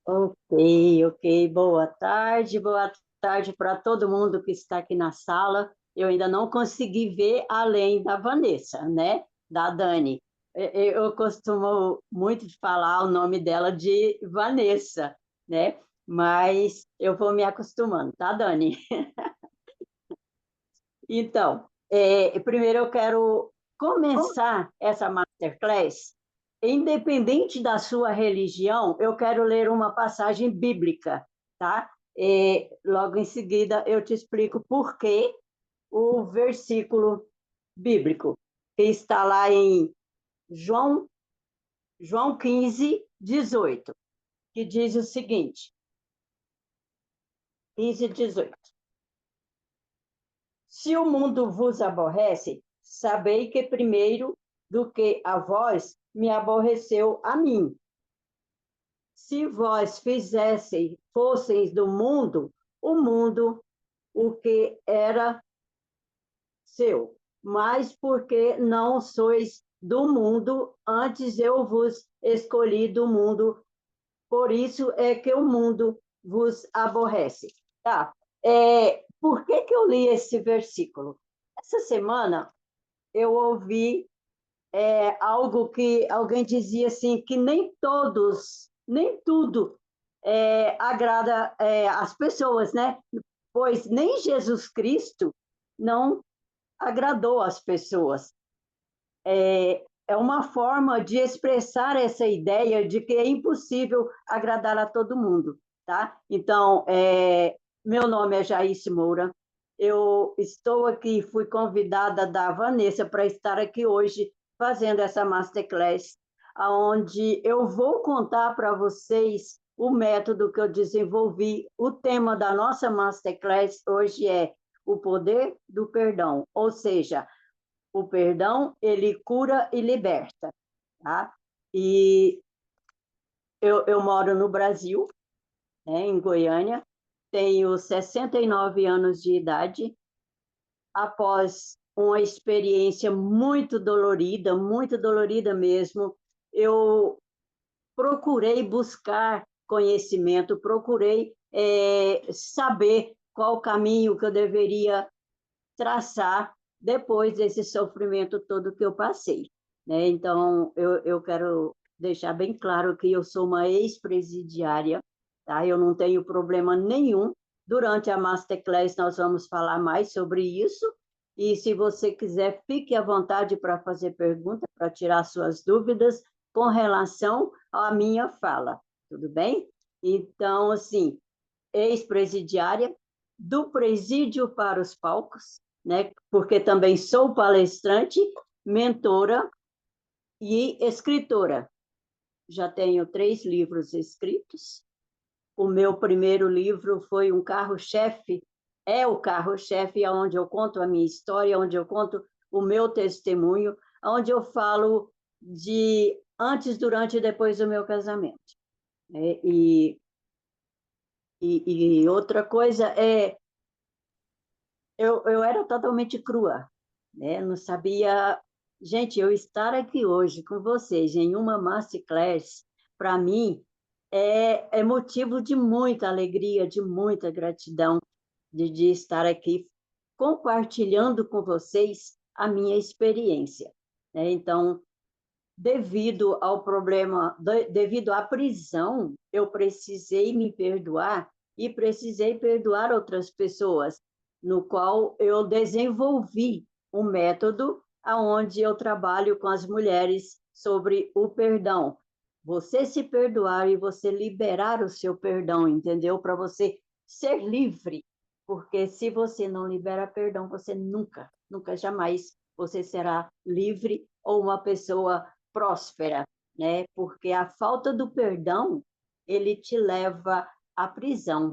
Ok. Boa tarde para todo mundo que está aqui na sala. Eu ainda não consegui ver além da Vanessa, né? Da Dani. Eu costumo muito falar o nome dela de Vanessa, né? Mas eu vou me acostumando, tá, Dani? Então, primeiro eu quero começar essa masterclass. Independente da sua religião, eu quero ler uma passagem bíblica, tá? Logo em seguida eu te explico por que o versículo bíblico, que está lá em João, João 15, 18, que diz o seguinte: 15, 18. Se o mundo vos aborrece, sabei que primeiro do que a vós me aborreceu a mim. Se vós fosseis do o mundo o que era seu, mas porque não sois do mundo, antes eu vos escolhi do mundo, por isso é que o mundo vos aborrece. Tá? Por que eu li esse versículo? Essa semana eu ouvi algo que alguém dizia assim, que nem todos, nem tudo agrada as pessoas, né? Pois nem Jesus Cristo não agradou as pessoas. É uma forma de expressar essa ideia de que é impossível agradar a todo mundo, tá? Então, meu nome é Jaice Moura, eu estou aqui, fui convidada da Vanessa para estar aqui hoje fazendo essa masterclass, onde eu vou contar para vocês o método que eu desenvolvi. O tema da nossa masterclass hoje é o poder do perdão, ou seja, o perdão, ele cura e liberta, tá? E eu moro no Brasil, né, em Goiânia, tenho 69 anos de idade, após uma experiência muito dolorida mesmo, eu procurei buscar conhecimento, procurei saber qual o caminho que eu deveria traçar depois desse sofrimento todo que eu passei, né? Então, eu quero deixar bem claro que eu sou uma ex-presidiária, tá? Eu não tenho problema nenhum. Durante a Masterclass, nós vamos falar mais sobre isso. E se você quiser, fique à vontade para fazer pergunta, para tirar suas dúvidas com relação à minha fala, tudo bem? Então, assim, ex-presidiária, do presídio para os palcos, né? Porque também sou palestrante, mentora e escritora. Já tenho 3 livros escritos. O meu primeiro livro foi um carro-chefe, é o carro-chefe, onde eu conto a minha história, onde eu conto o meu testemunho, onde eu falo de antes, durante e depois do meu casamento. E outra coisa eu era totalmente crua, né? Não sabia. Gente, eu estar aqui hoje com vocês em uma masterclass, para mim, é motivo de muita alegria, de muita gratidão de estar aqui compartilhando com vocês a minha experiência, né? Então, devido ao problema, devido à prisão, eu precisei me perdoar e precisei perdoar outras pessoas, no qual eu desenvolvi um método aonde eu trabalho com as mulheres sobre o perdão. Você se perdoar e você liberar o seu perdão, entendeu? Para você ser livre, porque se você não libera perdão, você nunca jamais você será livre ou uma pessoa próspera, né? Porque a falta do perdão, ele te leva à prisão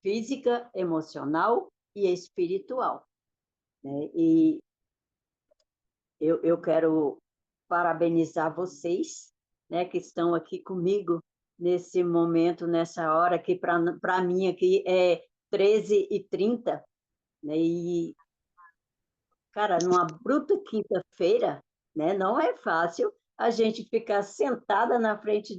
física, emocional e espiritual, né? E eu quero parabenizar vocês, né, que estão aqui comigo nesse momento, nessa hora que para mim aqui é 13h30, né? E cara, numa bruta quinta-feira, né, não é fácil a gente ficar sentada na frente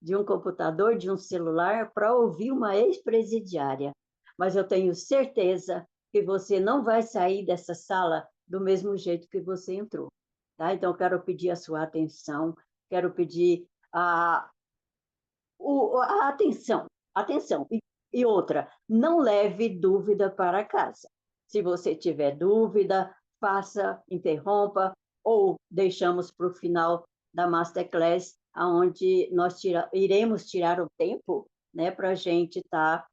de um computador, de um celular, para ouvir uma ex-presidiária. Mas eu tenho certeza que você não vai sair dessa sala do mesmo jeito que você entrou. Tá? Então, quero pedir a sua atenção, quero pedir a atenção, atenção. E outra, não leve dúvida para casa. Se você tiver dúvida, faça, interrompa, ou deixamos para o final da Masterclass, onde nós iremos tirar o tempo, né, para a gente estar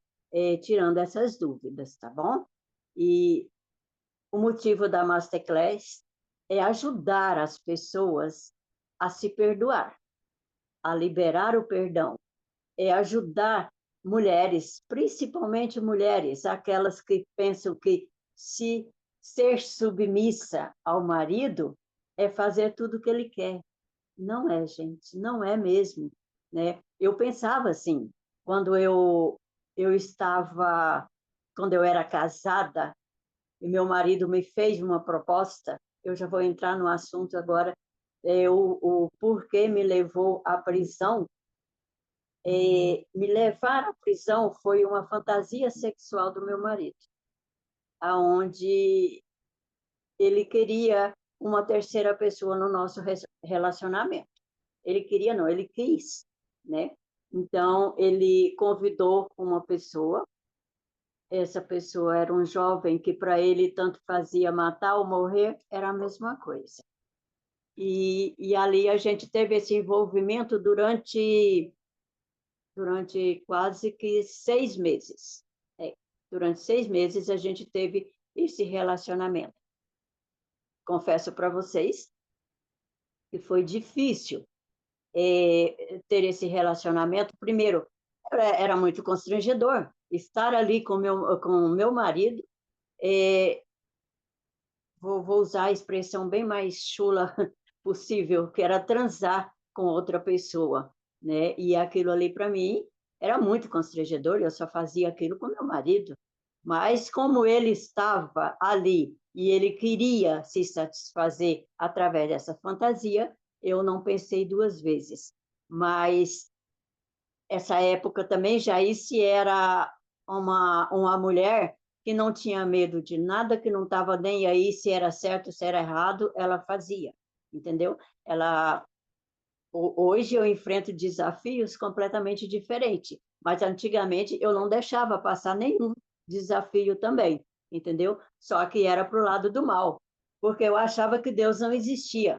tirando essas dúvidas, tá bom? E o motivo da Masterclass é ajudar as pessoas a se perdoar, a liberar o perdão, é ajudar mulheres, principalmente mulheres, aquelas que pensam que se ser submissa ao marido é fazer tudo o que ele quer. Não é, gente, não é mesmo, né? Eu pensava assim, quando eu estava, quando eu era casada, e meu marido me fez uma proposta, eu já vou entrar no assunto agora, o porquê me levou à prisão. Me levar à prisão foi uma fantasia sexual do meu marido, aonde ele queria uma terceira pessoa no nosso relacionamento. Ele queria, não, ele quis, né? Então, ele convidou uma pessoa, essa pessoa era um jovem que para ele tanto fazia matar ou morrer, era a mesma coisa. E ali a gente teve esse envolvimento durante quase que 6 meses. Durante 6 meses a gente teve esse relacionamento. Confesso para vocês que foi difícil ter esse relacionamento. Primeiro, era muito constrangedor estar ali com o meu marido. Vou usar a expressão bem mais chula possível, que era transar com outra pessoa, né? E aquilo ali para mim era muito constrangedor, eu só fazia aquilo com meu marido. Mas como ele estava ali e ele queria se satisfazer através dessa fantasia, eu não pensei duas vezes. Mas essa época também, Jaice era uma mulher que não tinha medo de nada, que não estava nem aí se era certo, se era errado, ela fazia, entendeu? Hoje eu enfrento desafios completamente diferentes, mas antigamente eu não deixava passar nenhum desafio também, entendeu? Só que era para o lado do mal, porque eu achava que Deus não existia.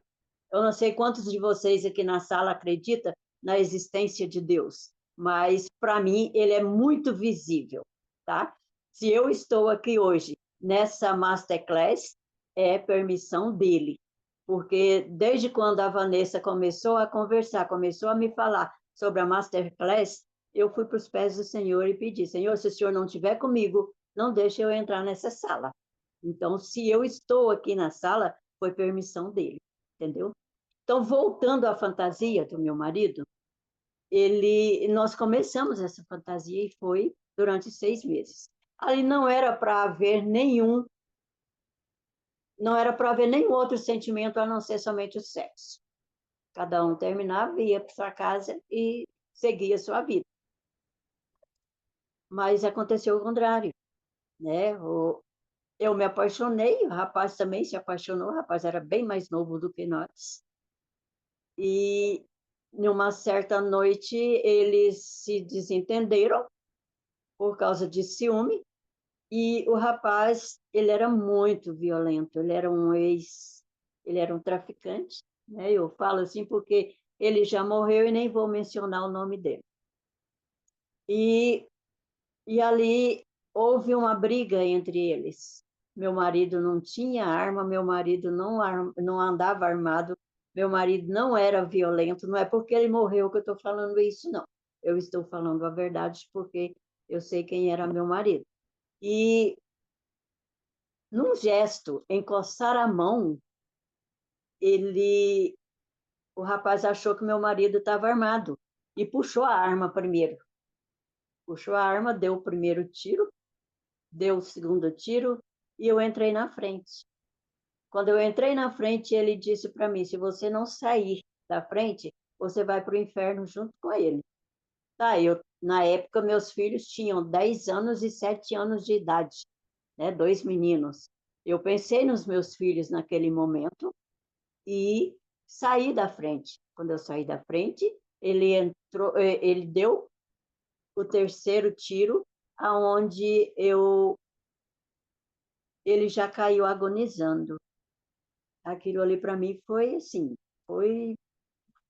Eu não sei quantos de vocês aqui na sala acreditam na existência de Deus, mas para mim ele é muito visível, tá? Se eu estou aqui hoje nessa masterclass, é permissão dele, porque desde quando a Vanessa começou a conversar, começou a me falar sobre a masterclass, eu fui para os pés do Senhor e pedi: Senhor, se o Senhor não estiver comigo, não deixe eu entrar nessa sala. Então, se eu estou aqui na sala, foi permissão dele, entendeu? Então, voltando à fantasia do meu marido, nós começamos essa fantasia e foi durante 6 meses. Ali não era para haver nenhum outro sentimento a não ser somente o sexo. Cada um terminava, ia para sua casa e seguia a sua vida. Mas aconteceu o contrário, né? Eu me apaixonei, o rapaz também se apaixonou, o rapaz era bem mais novo do que nós. E numa certa noite eles se desentenderam por causa de ciúme, e o rapaz, ele era muito violento, ele era um traficante, né? Eu falo assim porque ele já morreu e nem vou mencionar o nome dele. E, e ali houve uma briga entre eles. Meu marido não tinha arma, meu marido não andava armado, meu marido não era violento, não é porque ele morreu que eu estou falando isso, não. Eu estou falando a verdade porque eu sei quem era meu marido. E num gesto, encostar a mão, o rapaz achou que meu marido estava armado e puxou a arma primeiro. Puxou a arma, deu o primeiro tiro, deu o segundo tiro e eu entrei na frente. Quando eu entrei na frente, ele disse para mim: se você não sair da frente, você vai para o inferno junto com ele. Tá, na época, meus filhos tinham 10 anos e 7 anos de idade, né? 2 meninos. Eu pensei nos meus filhos naquele momento e saí da frente. Quando eu saí da frente, ele deu o terceiro tiro, aonde ele já caiu agonizando. Aquilo ali para mim foi assim, foi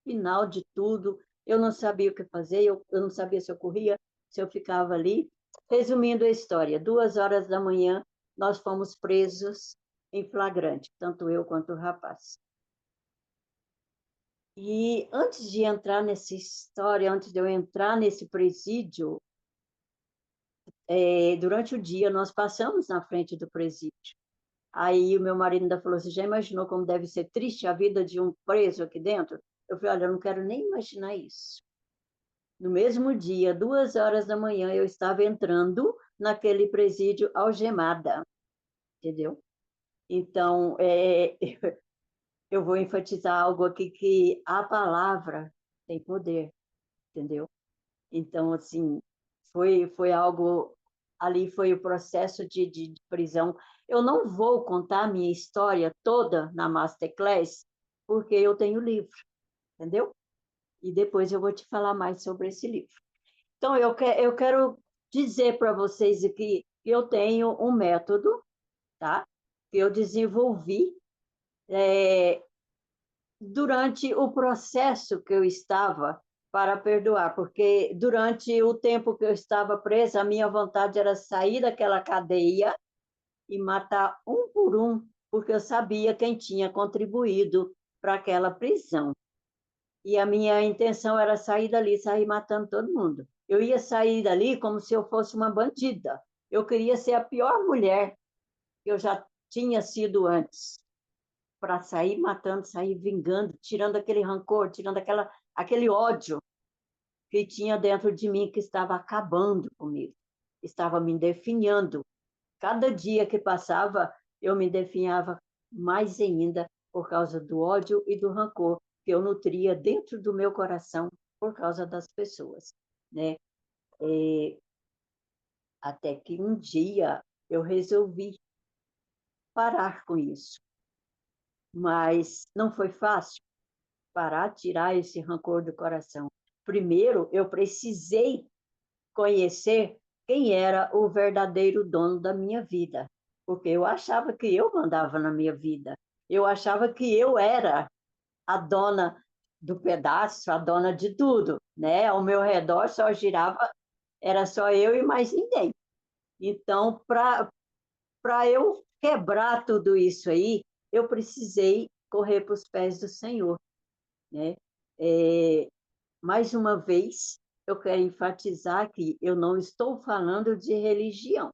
final de tudo. Eu não sabia o que fazer, eu não sabia se eu corria, se eu ficava ali. Resumindo a história, 2 horas da manhã, nós fomos presos em flagrante, tanto eu quanto o rapaz. E antes de entrar nessa história, antes de eu entrar nesse presídio, durante o dia nós passamos na frente do presídio. Aí o meu marido ainda falou assim, já imaginou como deve ser triste a vida de um preso aqui dentro? Eu falei, olha, eu não quero nem imaginar isso. No mesmo dia, 2 horas da manhã, eu estava entrando naquele presídio algemada, entendeu? Então, eu vou enfatizar algo aqui que a palavra tem poder, entendeu? Então, assim, foi algo, ali foi o processo de prisão. Eu não vou contar a minha história toda na Masterclass, porque eu tenho livro, entendeu? E depois eu vou te falar mais sobre esse livro. Então, eu quero dizer para vocês aqui que eu tenho um método, tá? Que eu desenvolvi durante o processo que eu estava para perdoar, porque durante o tempo que eu estava presa, a minha vontade era sair daquela cadeia e matar um por um, porque eu sabia quem tinha contribuído para aquela prisão. E a minha intenção era sair dali, sair matando todo mundo. Eu ia sair dali como se eu fosse uma bandida. Eu queria ser a pior mulher que eu já tinha sido antes, para sair matando, sair vingando, tirando aquele rancor, tirando aquele ódio que tinha dentro de mim, que estava acabando comigo, estava me definhando. Cada dia que passava, eu me definhava mais ainda por causa do ódio e do rancor que eu nutria dentro do meu coração por causa das pessoas, né? E até que um dia eu resolvi parar com isso, mas não foi fácil parar, tirar esse rancor do coração. Primeiro, eu precisei conhecer quem era o verdadeiro dono da minha vida, porque eu achava que eu mandava na minha vida, eu achava que eu era a dona do pedaço, a dona de tudo, né? Ao meu redor só girava, era só eu e mais ninguém. Então, para eu quebrar tudo isso aí, eu precisei correr para os pés do Senhor, né? É, mais uma vez, eu quero enfatizar que eu não estou falando de religião,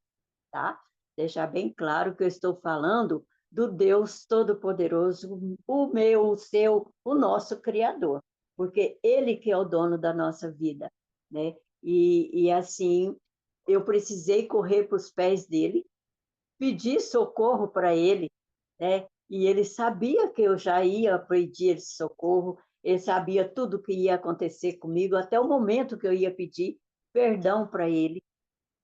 tá? Deixar bem claro que eu estou falando do Deus Todo-Poderoso, o meu, o seu, o nosso Criador, porque Ele que é o dono da nossa vida, né? E assim, eu precisei correr para os pés dele, pedir socorro para ele, né? E ele sabia que eu já ia pedir esse socorro, ele sabia tudo o que ia acontecer comigo, até o momento que eu ia pedir perdão para ele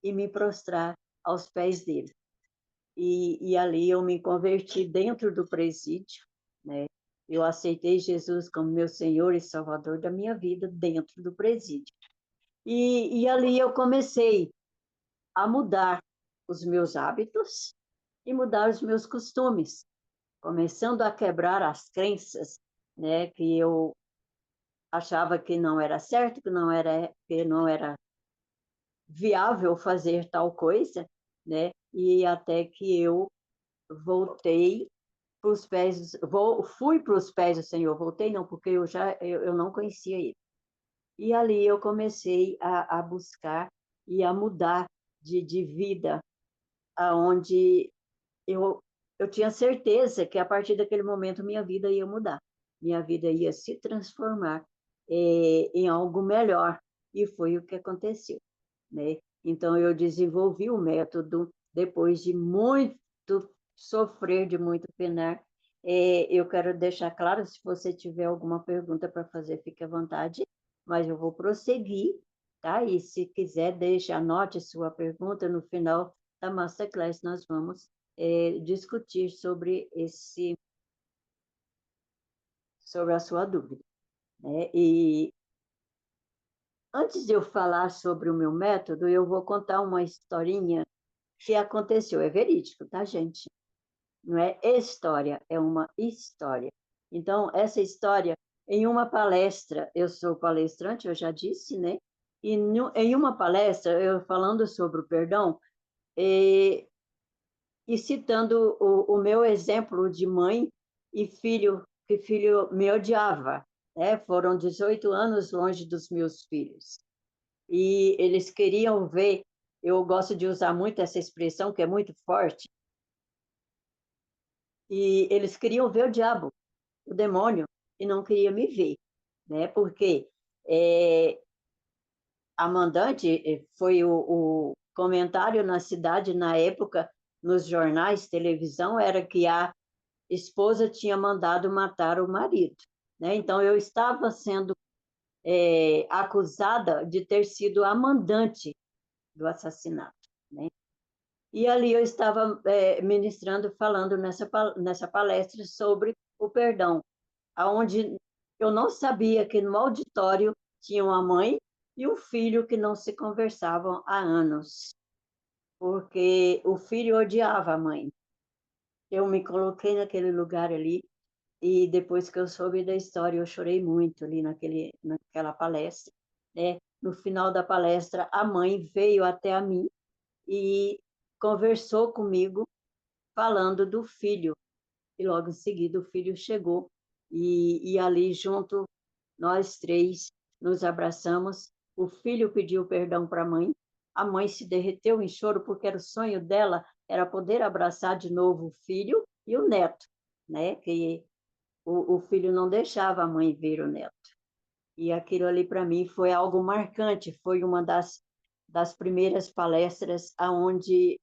e me prostrar aos pés dele. E ali eu me converti dentro do presídio, né? Eu aceitei Jesus como meu Senhor e Salvador da minha vida dentro do presídio. E ali eu comecei a mudar os meus hábitos e mudar os meus costumes, começando a quebrar as crenças, né, que eu achava que não era certo, que não era viável fazer tal coisa, né? E até que eu voltei para os pés, fui para os pés do Senhor, voltei não, porque eu não conhecia ele. E ali eu comecei a buscar e a mudar de vida, aonde eu, eu tinha certeza que a partir daquele momento minha vida ia mudar, minha vida ia se transformar em algo melhor, e foi o que aconteceu, né? Então eu desenvolvi o método depois de muito sofrer, de muito penar. Eu quero deixar claro, se você tiver alguma pergunta para fazer, fique à vontade, mas eu vou prosseguir, tá? E se quiser, deixe, anote sua pergunta no final da Masterclass, nós vamos discutir sobre sobre a sua dúvida, né? E antes de eu falar sobre o meu método, eu vou contar uma historinha que aconteceu, é verídico, tá, gente? Não é história, é uma história. Então, essa história, em uma palestra, eu sou palestrante, eu já disse, né? E em uma palestra, eu falando sobre o perdão, e citando o meu exemplo de mãe e filho, que filho me odiava, né? Foram 18 anos longe dos meus filhos. E eles queriam ver, eu gosto de usar muito essa expressão, que é muito forte, e eles queriam ver o diabo, o demônio, e não queriam me ver, né? Porque a mandante foi o comentário na cidade, na época, nos jornais, televisão, era que a esposa tinha mandado matar o marido, né? Então, eu estava sendo acusada de ter sido a mandante do assassinato, né? E ali eu estava ministrando, falando nessa palestra sobre o perdão, aonde eu não sabia que no auditório tinha uma mãe e um filho que não se conversavam há anos, porque o filho odiava a mãe. Eu me coloquei naquele lugar ali e depois que eu soube da história, eu chorei muito ali naquela palestra, né? No final da palestra, a mãe veio até a mim e conversou comigo, falando do filho. E logo em seguida o filho chegou e ali junto, nós três nos abraçamos. O filho pediu perdão para a mãe se derreteu em choro, porque era o sonho dela, era poder abraçar de novo o filho e o neto, né? Que o filho não deixava a mãe ver o neto. E aquilo ali, para mim, foi algo marcante, foi uma das primeiras palestras onde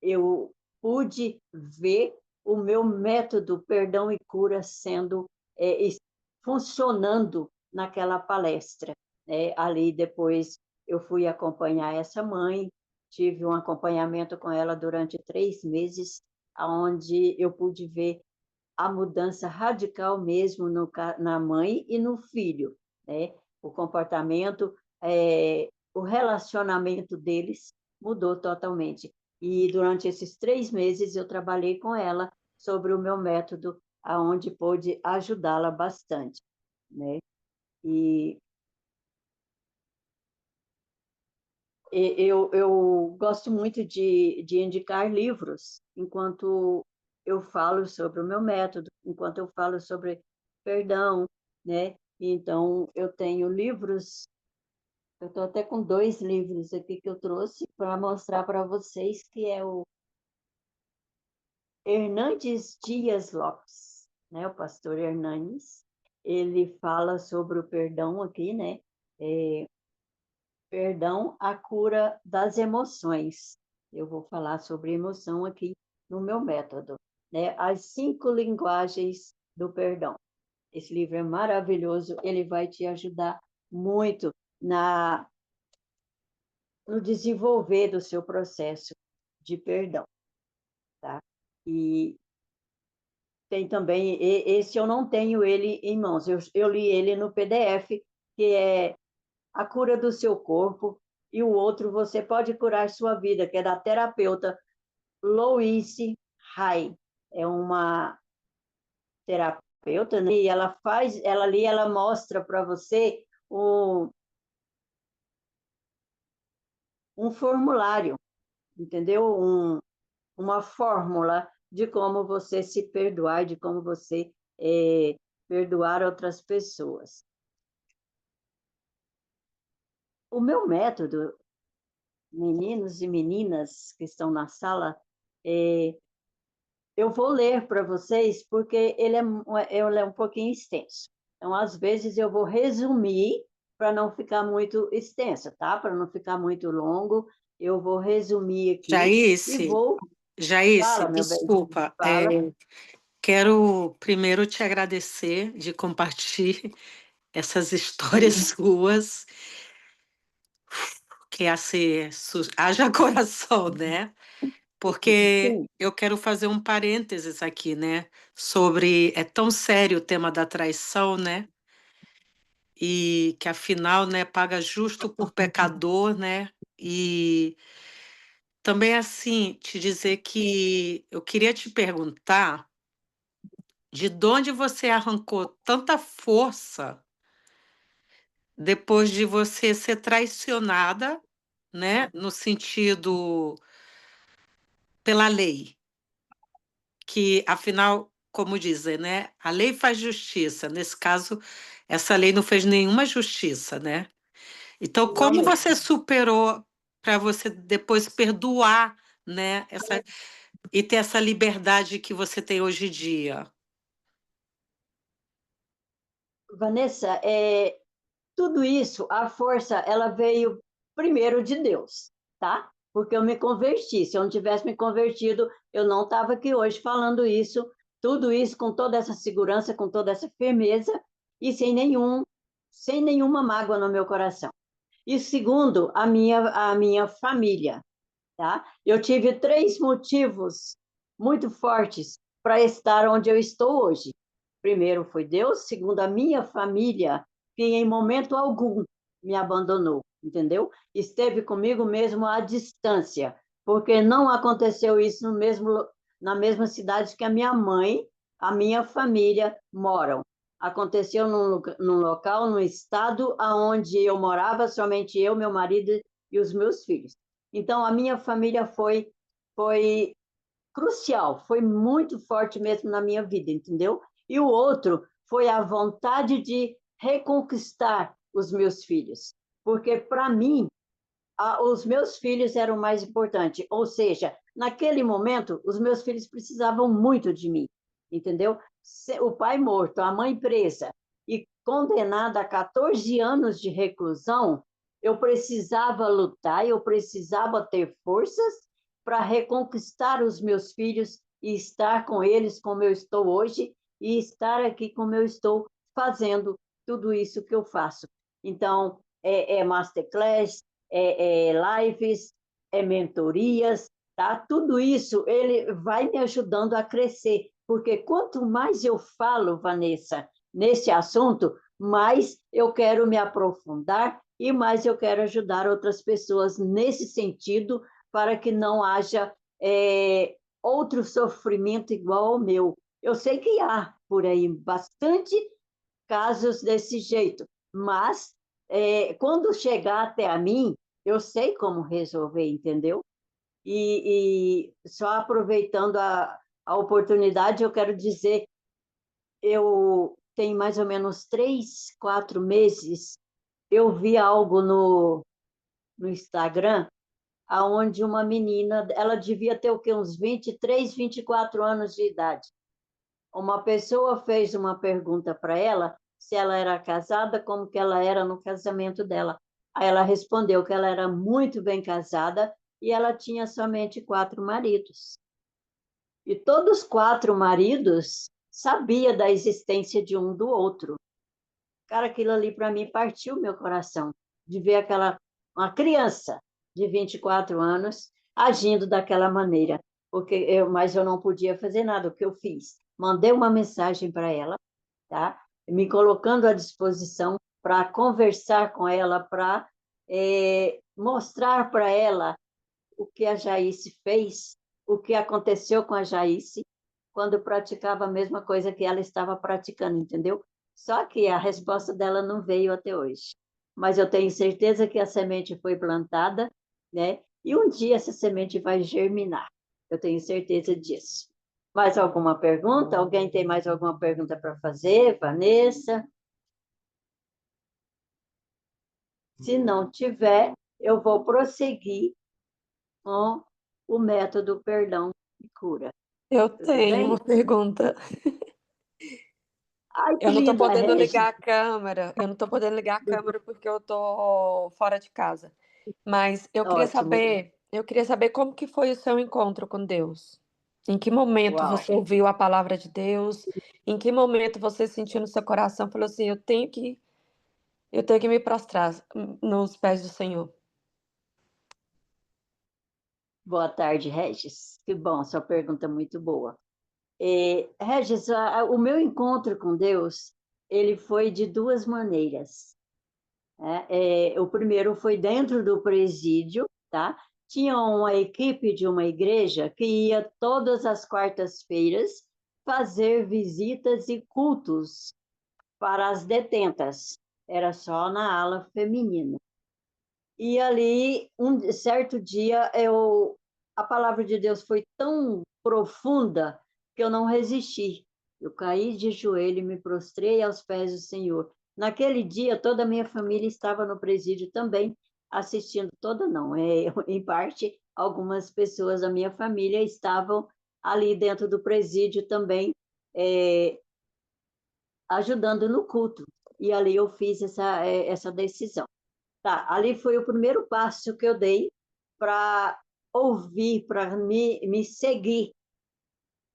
eu pude ver o meu método perdão e cura sendo funcionando naquela palestra, né? Ali depois eu fui acompanhar essa mãe, tive um acompanhamento com ela durante 3 meses, onde eu pude ver a mudança radical mesmo na mãe e no filho, né? O comportamento, o relacionamento deles mudou totalmente. E durante esses 3 meses eu trabalhei com ela sobre o meu método, aonde pôde ajudá-la bastante, né? E eu gosto muito de indicar livros enquanto eu falo sobre o meu método, enquanto eu falo sobre perdão, né? Então, eu tenho livros, eu estou até com 2 livros aqui que eu trouxe para mostrar para vocês, que é o Hernandes Dias Lopes, né? O pastor Hernandes, ele fala sobre o perdão aqui, né? Perdão, a cura das emoções. Eu vou falar sobre emoção aqui no meu método, né? As 5 linguagens do perdão. Esse livro é maravilhoso, ele vai te ajudar muito no desenvolver do seu processo de perdão, tá? E tem também, esse eu não tenho ele em mãos, eu li ele no PDF, que é A Cura do Seu Corpo, e o outro, Você Pode Curar Sua Vida, que é da terapeuta Louise Hay. É uma terapeuta, né? E ela mostra para você um formulário, entendeu? Uma fórmula de como você se perdoar, de como você perdoar outras pessoas. O meu método, meninos e meninas que estão na sala, eu vou ler para vocês, porque ele é um pouquinho extenso. Então, às vezes, eu vou resumir para não ficar muito extenso, tá? Para não ficar muito longo, eu vou resumir aqui e Jaíce, vou... Jaíce, Fala, meu bem, desculpa, fala. quero primeiro te agradecer de compartilhar essas histórias suas. que haja coração, né? Porque Sim, eu quero fazer um parênteses aqui, né? Sobre, é tão sério o tema da traição, né? E que afinal, né, paga justo por pecador, né? E também assim, te dizer que eu queria te perguntar de onde você arrancou tanta força depois de você ser traicionada, né, no sentido pela lei, que afinal, como dizem, né, a lei faz justiça. Nesse caso, essa lei não fez nenhuma justiça, né? Então, não como mesmo. você superou para você depois perdoar, né, e ter essa liberdade que você tem hoje em dia? Vanessa, tudo isso, a força, ela veio primeiro de Deus, tá? Porque eu me converti. Se eu não tivesse me convertido, eu não estava aqui hoje falando isso, tudo isso com toda essa segurança, com toda essa firmeza e sem nenhuma mágoa no meu coração. E segundo, a minha família, tá? Eu tive três motivos muito fortes para estar onde eu estou hoje. Primeiro foi Deus, segundo a minha família, que em momento algum me abandonou, entendeu? Esteve comigo mesmo à distância, porque não aconteceu isso na mesma cidade que a minha mãe, a minha família moram. Aconteceu num local, num estado onde eu morava, somente eu, meu marido e os meus filhos. Então, a minha família foi crucial, foi muito forte mesmo na minha vida, entendeu? E o outro foi a vontade de reconquistar os meus filhos, porque para mim os meus filhos eram mais importantes, ou seja, naquele momento os meus filhos precisavam muito de mim, entendeu? O pai morto, a mãe presa e condenada a 14 anos de reclusão, eu precisava lutar, eu precisava ter forças para reconquistar os meus filhos e estar com eles como eu estou hoje e estar aqui como eu estou fazendo tudo isso que eu faço. Então, masterclass, lives, mentorias, tá? Tudo isso ele vai me ajudando a crescer, porque quanto mais eu falo, Vanessa, nesse assunto, mais eu quero me aprofundar e mais eu quero ajudar outras pessoas nesse sentido, para que não haja outro sofrimento igual ao meu. Eu sei que há por aí bastante casos desse jeito, mas quando chegar até a mim, eu sei como resolver, entendeu? Só aproveitando a oportunidade, eu quero dizer, eu tenho mais ou menos 3, 4 meses, eu vi algo no Instagram, aonde uma menina, ela devia ter o quê? Uns 23, 24 anos de idade. Uma pessoa fez uma pergunta para ela se ela era casada, como que ela era no casamento dela. Aí ela respondeu que ela era muito bem casada e ela tinha somente 4 maridos. E todos os 4 maridos sabia da existência de um do outro. Cara, aquilo ali para mim partiu meu coração, de ver uma criança de 24 anos agindo daquela maneira, mas eu não podia fazer nada. O que eu fiz? Mandei uma mensagem para ela, tá? Me colocando à disposição para conversar com ela, para mostrar para ela o que a Jaice fez, o que aconteceu com a Jaice quando praticava a mesma coisa que ela estava praticando, entendeu? Só que a resposta dela não veio até hoje. Mas eu tenho certeza que a semente foi plantada, né? E um dia essa semente vai germinar. Eu tenho certeza disso. Mais alguma pergunta? Alguém tem mais alguma pergunta para fazer? Vanessa? Se não tiver, eu vou prosseguir com o método perdão e cura. Eu Tudo tenho bem? uma pergunta. Ai, que Eu não tô linda, podendo Regi. ligar a câmera. Eu não tô podendo ligar a câmera porque eu tô fora de casa. Mas Ótimo. eu queria saber como que foi o seu encontro com Deus. Em que momento Uau. você ouviu a palavra de Deus? Em que momento você sentiu no seu coração, falou assim, eu tenho que me prostrar nos pés do Senhor. Boa tarde, Regis. Que bom, sua pergunta é muito boa. Regis, o meu encontro com Deus, ele foi de duas maneiras. Né? O primeiro foi dentro do presídio, tá? Tinha uma equipe de uma igreja que ia todas as quartas-feiras fazer visitas e cultos para as detentas. Era só na ala feminina. E ali, um certo dia, a palavra de Deus foi tão profunda que eu não resisti. Eu caí de joelho e me prostrei aos pés do Senhor. Naquele dia, toda a minha família estava no presídio também, assistindo, toda não, em parte, algumas pessoas da minha família estavam ali dentro do presídio também, é, ajudando no culto. E ali eu fiz essa decisão. Tá, ali foi o primeiro passo que eu dei para ouvir, para me seguir,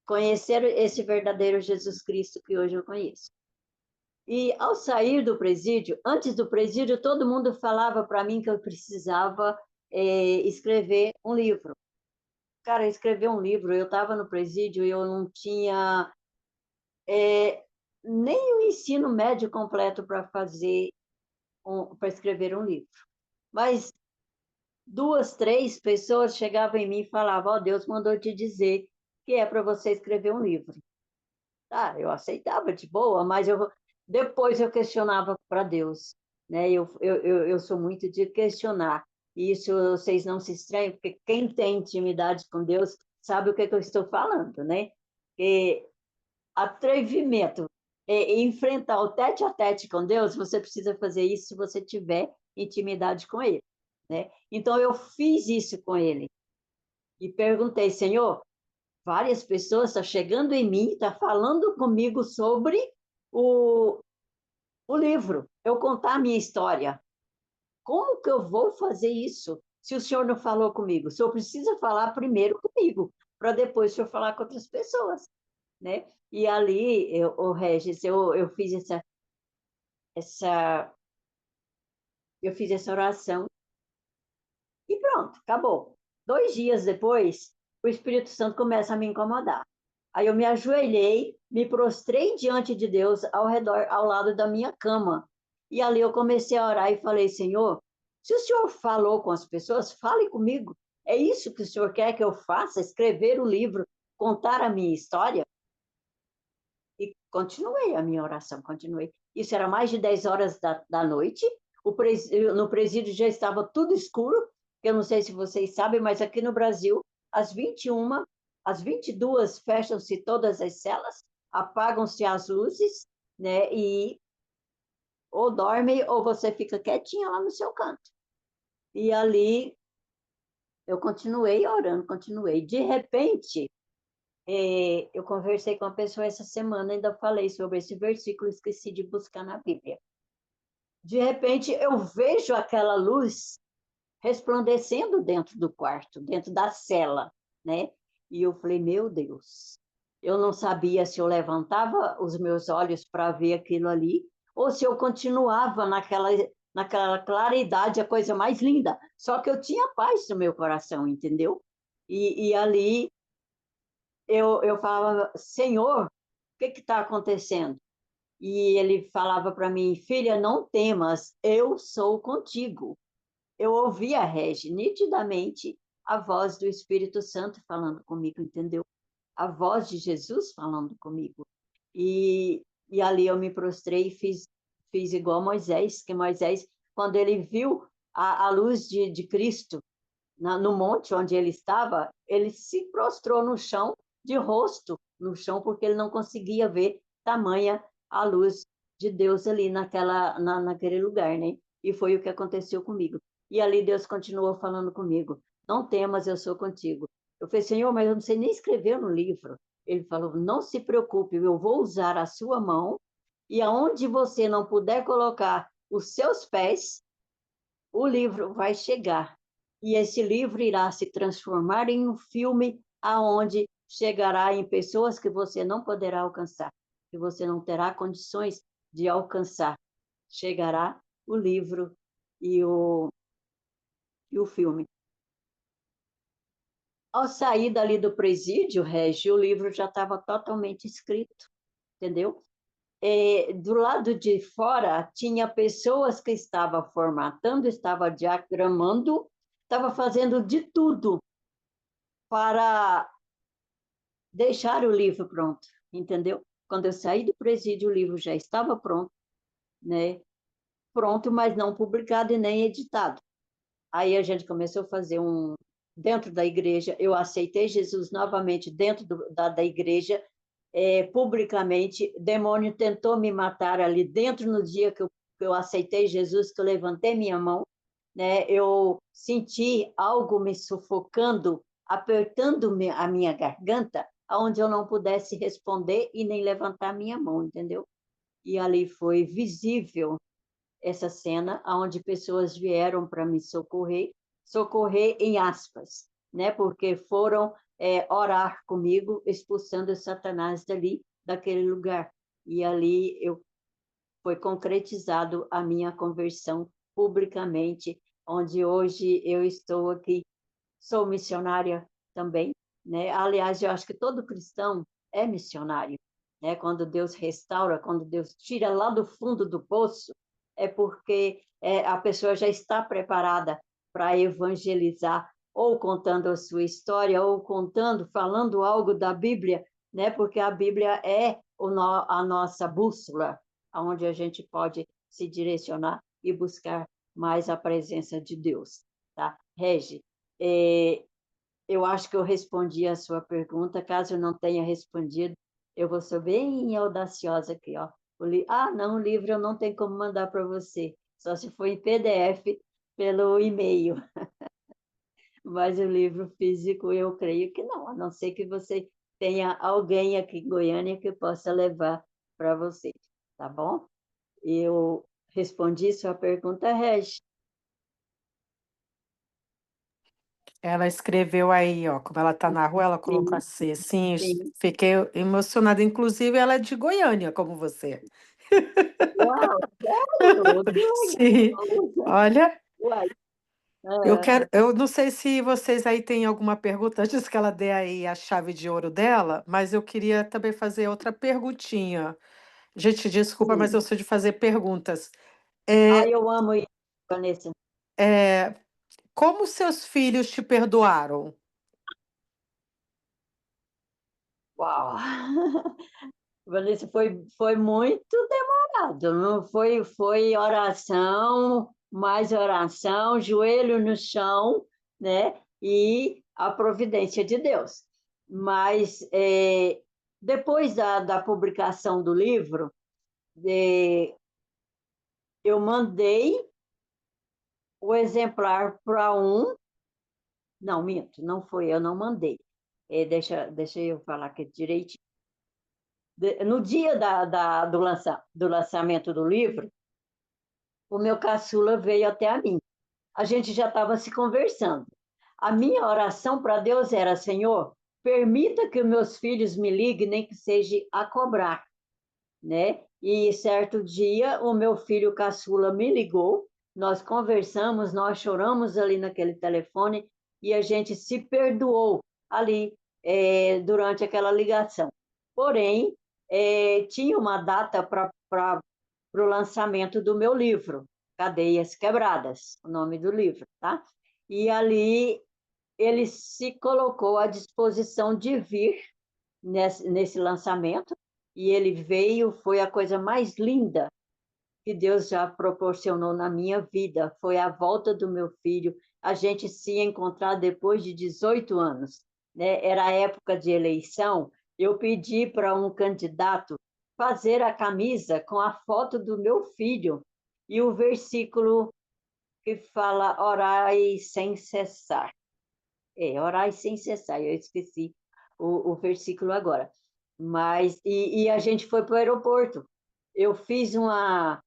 conhecer esse verdadeiro Jesus Cristo que hoje eu conheço. E ao sair do presídio, antes do presídio, todo mundo falava para mim que eu precisava escrever um livro. Cara, escrever um livro, eu estava no presídio e eu não tinha nem o ensino médio completo para fazer, para escrever um livro. Mas duas, três pessoas chegavam em mim e falavam: Ó, Deus mandou te dizer que é para você escrever um livro. Tá, eu aceitava de boa, mas depois eu questionava para Deus, né? Eu sou muito de questionar. E isso vocês não se estranham, porque quem tem intimidade com Deus sabe o que eu estou falando, né? E atrevimento, enfrentar o tete a tete com Deus, você precisa fazer isso se você tiver intimidade com Ele, né? Então eu fiz isso com Ele e perguntei: Senhor, várias pessoas estão chegando em mim, estão falando comigo sobre o, o livro, eu contar a minha história. Como que eu vou fazer isso se o senhor não falou comigo? O senhor precisa falar primeiro comigo, para depois o senhor falar com outras pessoas, né? E ali, o Regis, eu fiz essa, eu fiz essa oração e pronto, acabou. 2 dias depois, o Espírito Santo começa a me incomodar. Aí eu me ajoelhei, me prostrei diante de Deus ao lado da minha cama. E ali eu comecei a orar e falei: Senhor, se o Senhor falou com as pessoas, fale comigo. É isso que o Senhor quer que eu faça? Escrever o livro, contar a minha história? E continuei a minha oração, continuei. Isso era mais de 10 horas da noite. No presídio já estava tudo escuro, eu não sei se vocês sabem, mas aqui no Brasil, às 21, às 22, fecham-se todas as celas, apagam-se as luzes, né? E ou dorme ou você fica quietinha lá no seu canto. E ali eu continuei orando, continuei. De repente, eu conversei com uma pessoa essa semana, ainda falei sobre esse versículo, esqueci de buscar na Bíblia. De repente, eu vejo aquela luz resplandecendo dentro do quarto, dentro da cela, né? E eu falei: meu Deus, eu não sabia se eu levantava os meus olhos para ver aquilo ali, ou se eu continuava naquela claridade, a coisa mais linda. Só que eu tinha paz no meu coração, entendeu? E ali eu falava: Senhor, o que está acontecendo? E ele falava para mim: filha, não temas, eu sou contigo. Eu ouvia, Regi, nitidamente a voz do Espírito Santo falando comigo, entendeu? A voz de Jesus falando comigo. E ali eu me prostrei e fiz igual Moisés, que Moisés, quando ele viu a luz de Cristo no monte onde ele estava, ele se prostrou no chão, de rosto no chão, porque ele não conseguia ver tamanha a luz de Deus ali naquele lugar, né? E foi o que aconteceu comigo. E ali Deus continuou falando comigo: não temas, eu sou contigo. Eu falei: Senhor, mas eu não sei nem escrever no livro. Ele falou: não se preocupe, eu vou usar a sua mão, e aonde você não puder colocar os seus pés, o livro vai chegar. E esse livro irá se transformar em um filme aonde chegará em pessoas que você não poderá alcançar, que você não terá condições de alcançar. Chegará o livro e o filme. Ao sair dali do presídio, Regi, o livro já estava totalmente escrito, entendeu? Do lado de fora, tinha pessoas que estavam formatando, estavam diagramando, estavam fazendo de tudo para deixar o livro pronto, entendeu? Quando eu saí do presídio, o livro já estava pronto, né? Pronto, mas não publicado e nem editado. Aí a gente começou a fazer dentro da igreja, eu aceitei Jesus novamente dentro da igreja, publicamente. Demônio tentou me matar ali dentro no dia que eu aceitei Jesus, que eu levantei minha mão, né? Eu senti algo me sufocando, apertando a minha garganta, onde eu não pudesse responder e nem levantar minha mão, entendeu? E ali foi visível essa cena, onde pessoas vieram para me socorrer em aspas, né? Porque foram orar comigo, expulsando Satanás daquele lugar. E ali foi concretizado a minha conversão publicamente, onde hoje eu estou aqui, sou missionária também, né? Aliás, eu acho que todo cristão é missionário, né? Quando Deus restaura, quando Deus tira lá do fundo do poço, é porque a pessoa já está preparada para evangelizar, ou contando a sua história, ou falando algo da Bíblia, né? Porque a Bíblia é a nossa bússola, onde a gente pode se direcionar e buscar mais a presença de Deus, tá? Regi, eu acho que eu respondi a sua pergunta. Caso eu não tenha respondido, eu vou ser bem audaciosa aqui, ó. Não, o livro eu não tenho como mandar para você, só se for em PDF pelo e-mail. Mas o livro físico, eu creio que não, a não ser que você tenha alguém aqui em Goiânia que possa levar para você, tá bom? Eu respondi sua pergunta, Regi. Ela escreveu aí, ó, como ela está na rua, ela colocou Sim, assim, sim, sim. fiquei emocionada. Inclusive, ela é de Goiânia, como você. Uau, sério? Que Sim, legal! olha, Uai, ah, eu não sei se vocês aí têm alguma pergunta, antes que ela dê aí a chave de ouro dela, mas eu queria também fazer outra perguntinha. Gente, desculpa, mas sim. eu sou de fazer perguntas. É, Eu amo isso, Vanessa. é, como seus filhos te perdoaram? Uau! Vanessa, foi muito demorado, não foi oração, mais oração, joelho no chão, né? E a providência de Deus. Mas depois da publicação do livro, eu mandei o exemplar para não, minto, não foi, eu não mandei. Deixa eu falar aqui direitinho. No dia do lançamento do livro, o meu caçula veio até a mim. A gente já estava se conversando. A minha oração para Deus era: Senhor, permita que os meus filhos me liguem, nem que seja a cobrar, né? E certo dia, o meu filho caçula me ligou, nós conversamos, nós choramos ali naquele telefone e a gente se perdoou ali durante aquela ligação. Porém, tinha uma data para o lançamento do meu livro, Cadeias Quebradas, o nome do livro, tá? E ali ele se colocou à disposição de vir nesse lançamento, e ele veio, foi a coisa mais linda que Deus já proporcionou na minha vida, foi a volta do meu filho, a gente se encontrar depois de 18 anos, né? Era a época de eleição, eu pedi para um candidato fazer a camisa com a foto do meu filho e o versículo que fala orai sem cessar. Orai sem cessar, eu esqueci o versículo agora. Mas, e a gente foi para o aeroporto. Eu fiz uma.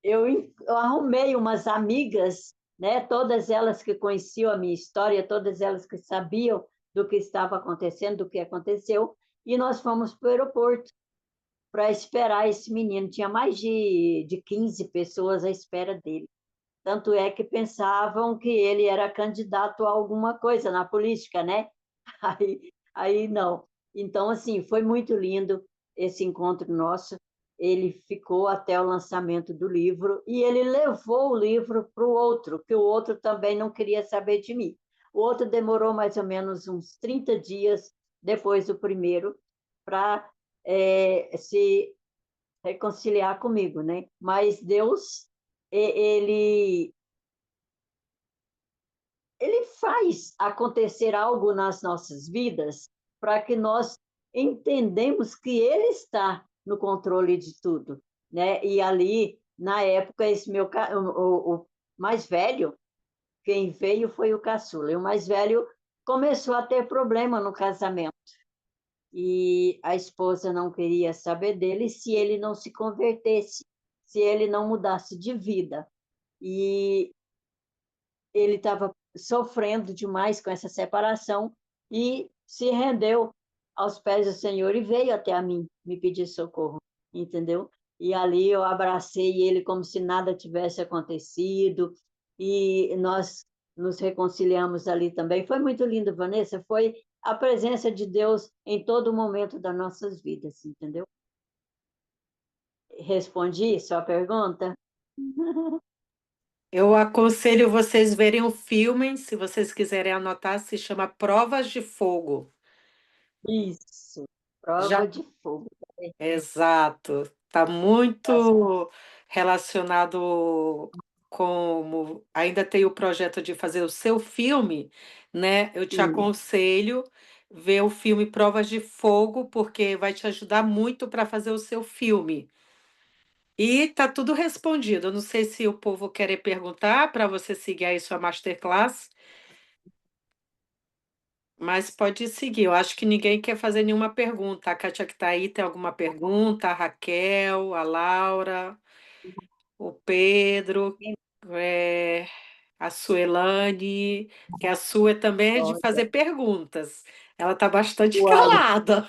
Eu arrumei umas amigas, né? Todas elas que conheciam a minha história, todas elas que sabiam do que estava acontecendo, do que aconteceu, e nós fomos para o aeroporto para esperar esse menino. Tinha mais de 15 pessoas à espera dele. Tanto é que pensavam que ele era candidato a alguma coisa na política, né? Aí não. Então, assim, foi muito lindo esse encontro nosso. Ele ficou até o lançamento do livro e ele levou o livro para o outro, que o outro também não queria saber de mim. O outro demorou mais ou menos uns 30 dias depois do primeiro para se reconciliar comigo, né? Mas Deus, ele ele faz acontecer algo nas nossas vidas para que nós entendemos que ele está no controle de tudo, né? E ali, na época, esse meu o mais velho, quem veio foi o caçula, e o mais velho começou a ter problema no casamento. E a esposa não queria saber dele se ele não se convertesse, se ele não mudasse de vida. E ele estava sofrendo demais com essa separação e se rendeu aos pés do Senhor e veio até a mim me pedir socorro, entendeu? E ali eu abracei ele como se nada tivesse acontecido e nós nos reconciliamos ali também. Foi muito lindo, Vanessa, foi a presença de Deus em todo momento das nossas vidas, entendeu? Respondi sua pergunta? Eu aconselho vocês verem o filme, se vocês quiserem anotar, se chama Provas de Fogo. Isso, prova Já de fogo. Exato. Está muito relacionado com. Ainda tem o projeto de fazer o seu filme, né? Eu te Sim. aconselho ver o filme Provas de Fogo, porque vai te ajudar muito para fazer o seu filme. E tá tudo respondido. Eu não sei se o povo quer perguntar para você seguir aí sua masterclass, mas pode seguir. Eu acho que ninguém quer fazer nenhuma pergunta. A Kátia que está aí tem alguma pergunta? A Raquel, a Laura, o Pedro, eh, a Suelane, que a sua também é de Olha, fazer perguntas. Ela está bastante uau, calada.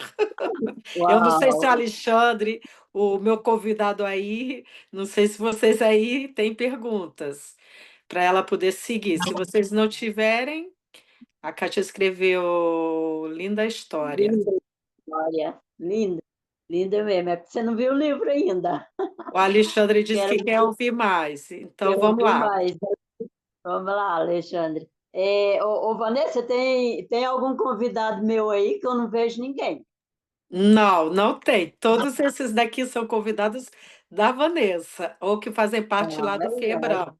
Eu não sei se o uau. Alexandre, o meu convidado aí, não sei se vocês aí têm perguntas para ela poder seguir. Se vocês não tiverem, a Kátia escreveu linda história. Linda história, linda, linda mesmo. É porque você não viu o livro ainda. O Alexandre disse Quero que quer ouvir mais, então vamos ouvir lá. mais. Vamos lá, Alexandre. Vanessa, tem algum convidado meu aí que eu não vejo ninguém? Não, não tem. Todos esses daqui são convidados da Vanessa, ou que fazem parte Ah, lá do verdade. Febram.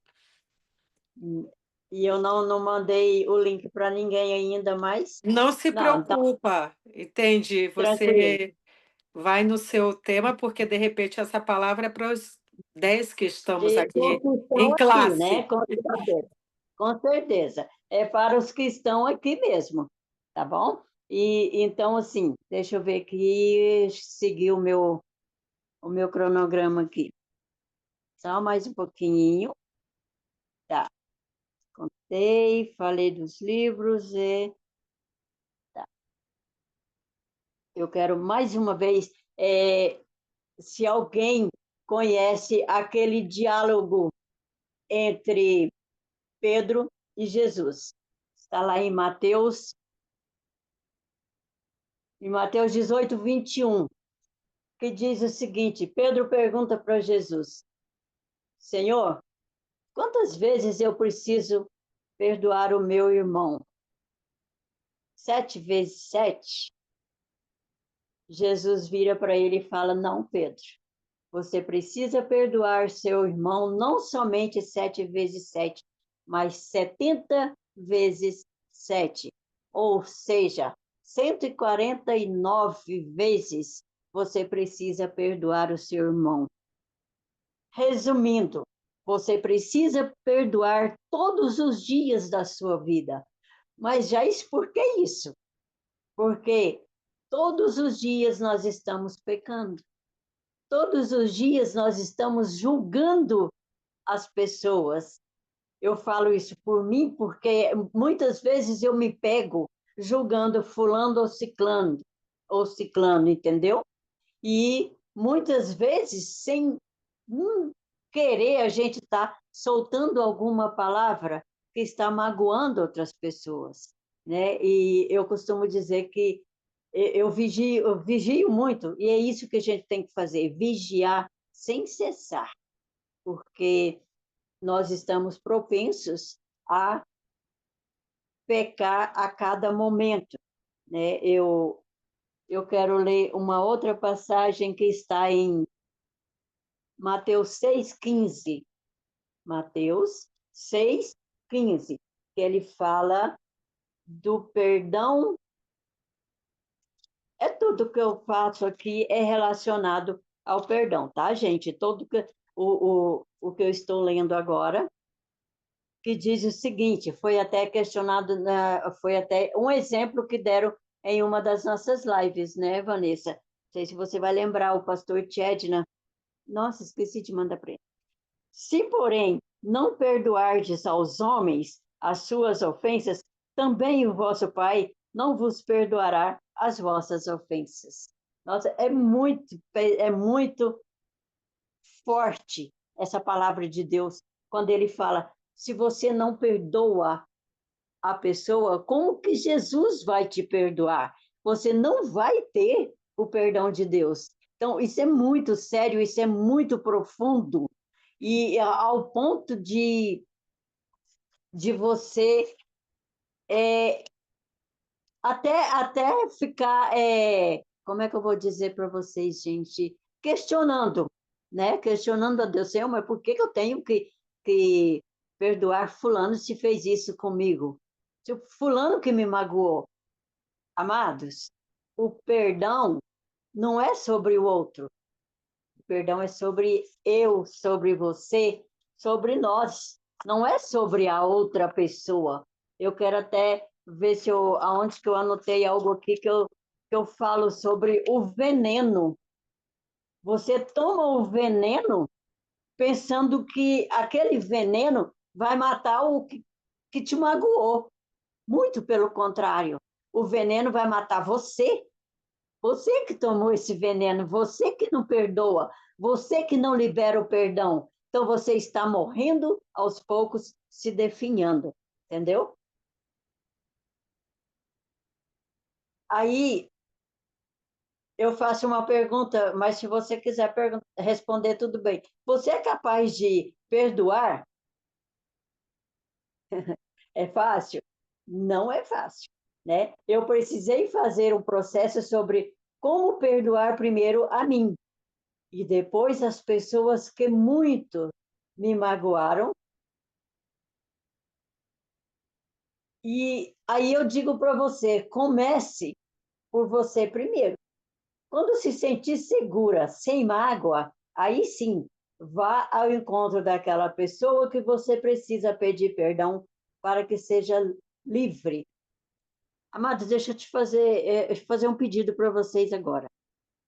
E eu não mandei o link para ninguém ainda, mas Não se não, então preocupa, entende? tranquilo. Você vai no seu tema, porque de repente essa palavra é para os 10 que estamos E os aqui que em estão aqui, né? classe. Com certeza. Com certeza. É para os que estão aqui mesmo, tá bom? E então, assim, deixa eu ver aqui, seguir o meu cronograma aqui. Só mais um pouquinho. Tá. Contei, falei dos livros e tá. Eu quero mais uma vez, se alguém conhece aquele diálogo entre Pedro e Jesus. Está lá em Mateus 18, 21, que diz o seguinte: Pedro pergunta para Jesus: Senhor, quantas vezes eu preciso perdoar o meu irmão? 7 vezes 7? Jesus vira para ele e fala: Não, Pedro, você precisa perdoar seu irmão não somente 7 vezes 7, mas 70 vezes 7. Ou seja, 149 vezes você precisa perdoar o seu irmão. Resumindo, você precisa perdoar todos os dias da sua vida. Mas, Jair, por que isso? Porque todos os dias nós estamos pecando. Todos os dias nós estamos julgando as pessoas. Eu falo isso por mim porque muitas vezes eu me pego julgando fulano ou ciclano, entendeu? E muitas vezes sem querer, a gente está soltando alguma palavra que está magoando outras pessoas, né? E eu costumo dizer que eu vigio muito, e é isso que a gente tem que fazer, vigiar sem cessar, porque nós estamos propensos a pecar a cada momento, né? Eu quero ler uma outra passagem que está em Mateus 6,15. Mateus 6,15, que ele fala do perdão. É tudo que eu faço aqui é relacionado ao perdão, tá, gente? Todo que, o que eu estou lendo agora, que diz o seguinte, foi até questionado, foi até um exemplo que deram em uma das nossas lives, né, Vanessa? Não sei se você vai lembrar, o pastor Tchedna. Nossa, esqueci de mandar para ele. Se, porém, não perdoardes aos homens as suas ofensas, também o vosso Pai não vos perdoará as vossas ofensas. Nossa, é muito forte essa palavra de Deus, quando ele fala, se você não perdoa a pessoa, como que Jesus vai te perdoar? Você não vai ter o perdão de Deus. Então, isso é muito sério, isso é muito profundo, e ao ponto de você até ficar, como é que eu vou dizer para vocês, gente? Questionando, né? Questionando a Deus, Senhor, mas por que eu tenho que perdoar fulano se fez isso comigo? Se o fulano que me magoou, amados, o perdão não é sobre o outro, o perdão é sobre eu, sobre você, sobre nós, não é sobre a outra pessoa. Eu quero até ver se aonde que eu anotei algo aqui que eu falo sobre o veneno. Você toma o veneno pensando que aquele veneno vai matar o que te magoou. Muito pelo contrário. O veneno vai matar você. Você que tomou esse veneno, você que não perdoa, você que não libera o perdão. Então você está morrendo aos poucos, se definhando, entendeu? Aí eu faço uma pergunta, mas se você quiser responder, tudo bem. Você é capaz de perdoar? É fácil? Não é fácil, né? Eu precisei fazer um processo sobre como perdoar primeiro a mim e depois as pessoas que muito me magoaram. E aí eu digo para você, comece por você primeiro. Quando se sentir segura, sem mágoa, aí sim, vá ao encontro daquela pessoa que você precisa pedir perdão para que seja livre. Amados, deixa eu te fazer um pedido para vocês agora.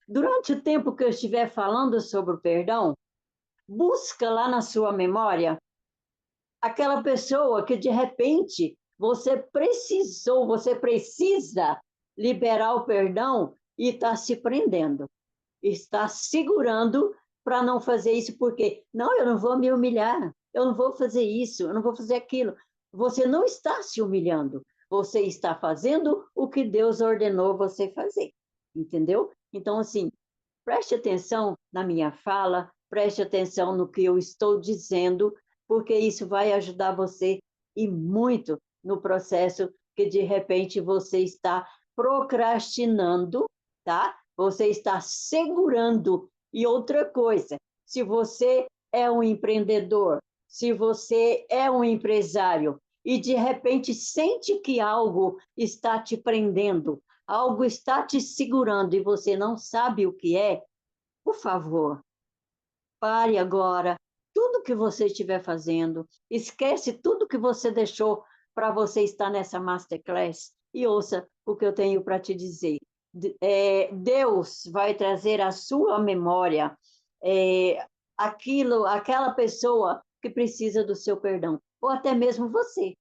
Durante o tempo que eu estiver falando sobre o perdão, busca lá na sua memória aquela pessoa que de repente você precisa liberar o perdão e está se prendendo, está segurando para não fazer isso, porque não, eu não vou me humilhar, eu não vou fazer isso, eu não vou fazer aquilo. Você não está se humilhando, você está fazendo o que Deus ordenou você fazer, entendeu? Então, assim, preste atenção na minha fala, preste atenção no que eu estou dizendo, porque isso vai ajudar você e muito no processo que de repente você está procrastinando, tá? Você está segurando. E outra coisa, se você é um empreendedor, se você é um empresário e de repente sente que algo está te prendendo, algo está te segurando e você não sabe o que é, por favor, pare agora tudo que você estiver fazendo, esquece tudo que você deixou para você estar nessa masterclass e ouça o que eu tenho para te dizer. Deus vai trazer à sua memória aquela pessoa que precisa do seu perdão, ou até mesmo você.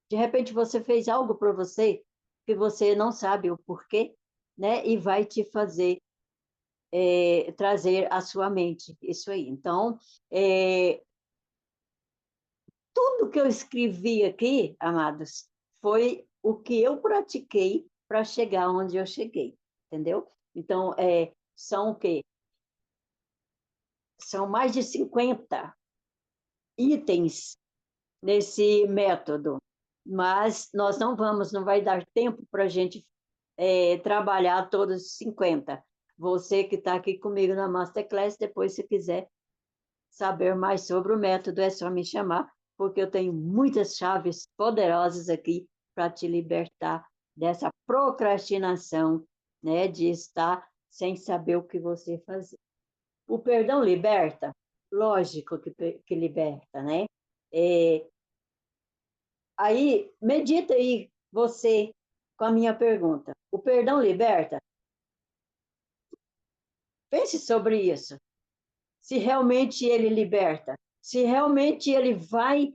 De repente você fez algo para você que você não sabe o porquê, né? E vai te fazer trazer à sua mente isso aí. Então, tudo que eu escrevi aqui, amados, foi o que eu pratiquei para chegar onde eu cheguei, entendeu? Então, são o quê? São mais de 50 itens nesse método, mas nós não vai dar tempo para a gente trabalhar todos os 50. Você que está aqui comigo na Masterclass, depois, se quiser saber mais sobre o método, é só me chamar, porque eu tenho muitas chaves poderosas aqui para te libertar dessa procrastinação, né, de estar sem saber o que você fazer. O perdão liberta? Lógico que liberta, né? Aí, medita aí, você, com a minha pergunta. O perdão liberta? Pense sobre isso. Se realmente ele liberta, se realmente ele vai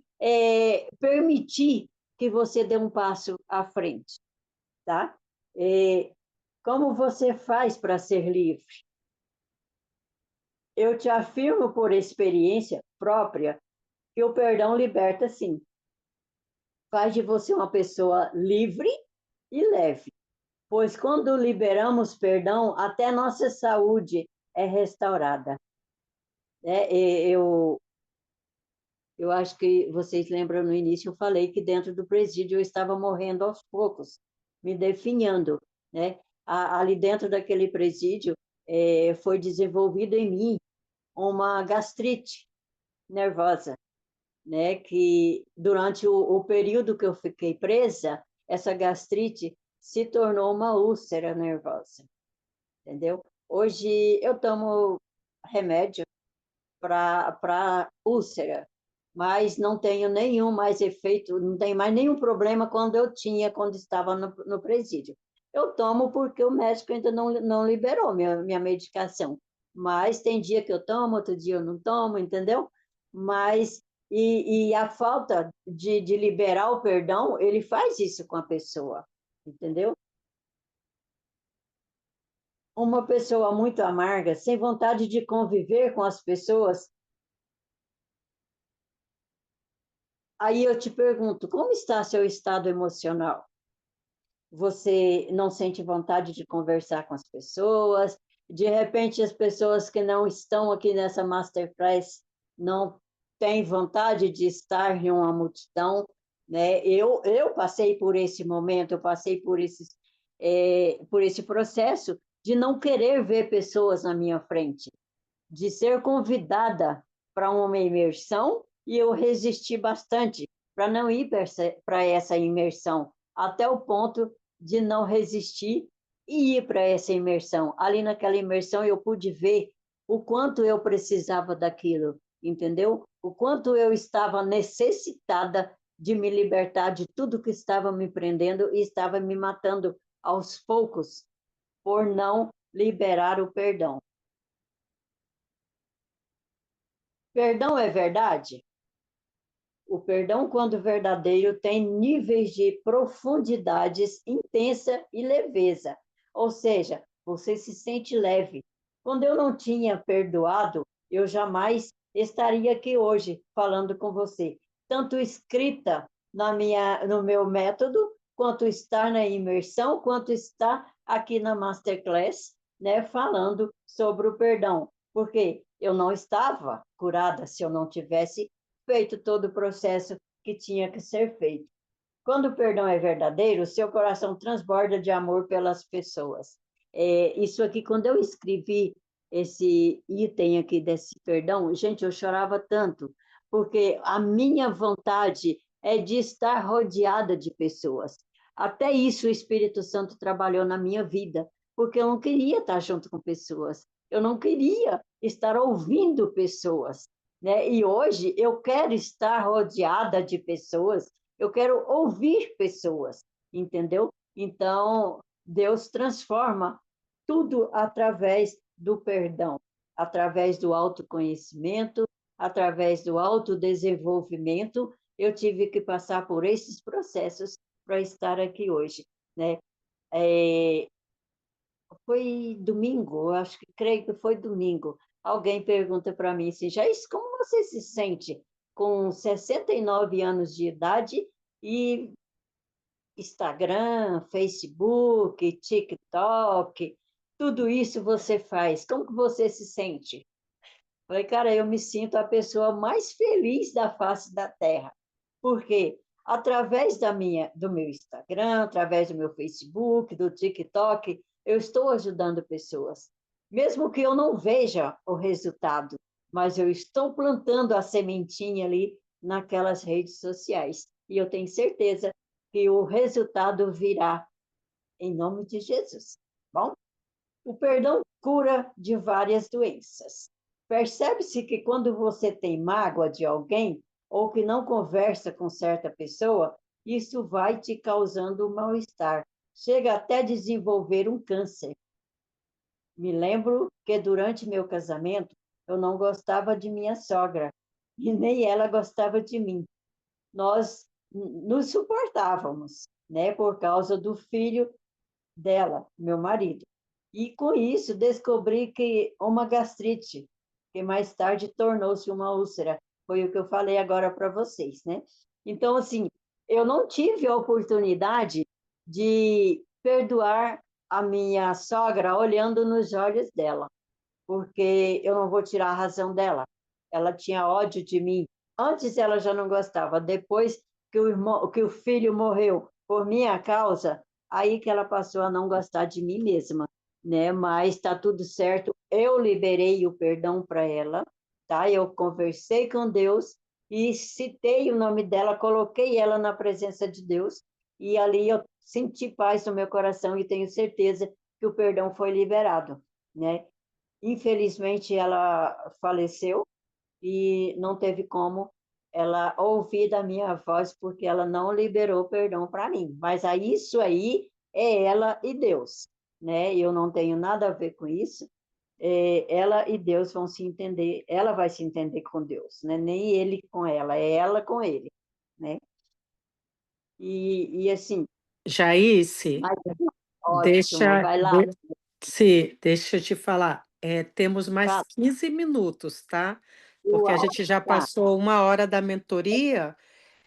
permitir que você dê um passo à frente, tá? Como você faz para ser livre? Eu te afirmo por experiência própria que o perdão liberta sim. Faz de você uma pessoa livre e leve, pois quando liberamos perdão, até nossa saúde é restaurada. Eu acho que vocês lembram no início, eu falei que dentro do presídio eu estava morrendo aos poucos, me definhando, né? Ali dentro daquele presídio foi desenvolvida em mim uma gastrite nervosa, né? Que durante o período que eu fiquei presa, essa gastrite se tornou uma úlcera nervosa, entendeu? Hoje eu tomo remédio para úlcera, mas não tenho nenhum mais efeito, não tenho mais nenhum problema quando estava no presídio. Eu tomo porque o médico ainda não liberou minha medicação, mas tem dia que eu tomo, outro dia eu não tomo, entendeu? Mas, e a falta de liberar o perdão, ele faz isso com a pessoa, entendeu? Uma pessoa muito amarga, sem vontade de conviver com as pessoas. Aí eu te pergunto, como está seu estado emocional? Você não sente vontade de conversar com as pessoas? De repente, as pessoas que não estão aqui nessa Masterclass não têm vontade de estar em uma multidão, né? Eu passei por esse momento, eu passei por esse processo de não querer ver pessoas na minha frente, de ser convidada para uma imersão e eu resisti bastante para não ir para essa imersão, até o ponto de não resistir e ir para essa imersão. Ali naquela imersão eu pude ver o quanto eu precisava daquilo, entendeu? O quanto eu estava necessitada de me libertar de tudo que estava me prendendo e estava me matando aos poucos por não liberar o perdão. Perdão é verdade? O perdão, quando verdadeiro, tem níveis de profundidades intensa e leveza. Ou seja, você se sente leve. Quando eu não tinha perdoado, eu jamais estaria aqui hoje falando com você. Tanto escrita no meu método, quanto estar na imersão, quanto estar aqui na Masterclass, né, falando sobre o perdão. Porque eu não estava curada se eu não tivesse feito todo o processo que tinha que ser feito. Quando o perdão é verdadeiro, seu coração transborda de amor pelas pessoas. Isso aqui, quando eu escrevi esse item aqui desse perdão, gente, eu chorava tanto, porque a minha vontade é de estar rodeada de pessoas. Até isso o Espírito Santo trabalhou na minha vida, porque eu não queria estar junto com pessoas, eu não queria estar ouvindo pessoas, né? E hoje eu quero estar rodeada de pessoas, eu quero ouvir pessoas, entendeu? Então, Deus transforma tudo através do perdão, através do autoconhecimento, através do autodesenvolvimento. Eu tive que passar por esses processos para estar aqui hoje, né? foi domingo, eu acho que creio que foi domingo. Alguém pergunta para mim assim, Jair, como você se sente com 69 anos de idade e Instagram, Facebook, TikTok, tudo isso você faz? Como que você se sente? Falei, cara, eu me sinto a pessoa mais feliz da face da Terra. Por quê? Através do meu Instagram, através do meu Facebook, do TikTok, eu estou ajudando pessoas. Mesmo que eu não veja o resultado, mas eu estou plantando a sementinha ali naquelas redes sociais. E eu tenho certeza que o resultado virá em nome de Jesus. Bom, o perdão cura de várias doenças. Percebe-se que quando você tem mágoa de alguém ou que não conversa com certa pessoa, isso vai te causando um mal-estar. Chega até desenvolver um câncer. Me lembro que durante meu casamento eu não gostava de minha sogra e nem ela gostava de mim. Nós nos suportávamos, né, por causa do filho dela, meu marido. E com isso descobri que uma gastrite, que mais tarde tornou-se uma úlcera, foi o que eu falei agora para vocês, né? Então, assim, eu não tive a oportunidade de perdoar a minha sogra olhando nos olhos dela, porque eu não vou tirar a razão dela. Ela tinha ódio de mim. Antes ela já não gostava, depois que o filho morreu por minha causa, aí que ela passou a não gostar de mim mesma, né? Mas está tudo certo. Eu liberei o perdão para ela, tá? Eu conversei com Deus e citei o nome dela, coloquei ela na presença de Deus e ali eu senti paz no meu coração e tenho certeza que o perdão foi liberado, né? Infelizmente, ela faleceu e não teve como ela ouvir da minha voz, porque ela não liberou perdão para mim. Mas isso aí é ela e Deus, né? Eu não tenho nada a ver com isso. Ela e Deus vão se entender, ela vai se entender com Deus, né? Nem ele com ela, é ela com ele, né? E assim, Jaíce, mas, ótimo, deixa, vai lá, de- sim, deixa eu te falar. Temos mais fala. 15 minutos, tá? Porque a Uau, gente já tá. passou 1 hora da mentoria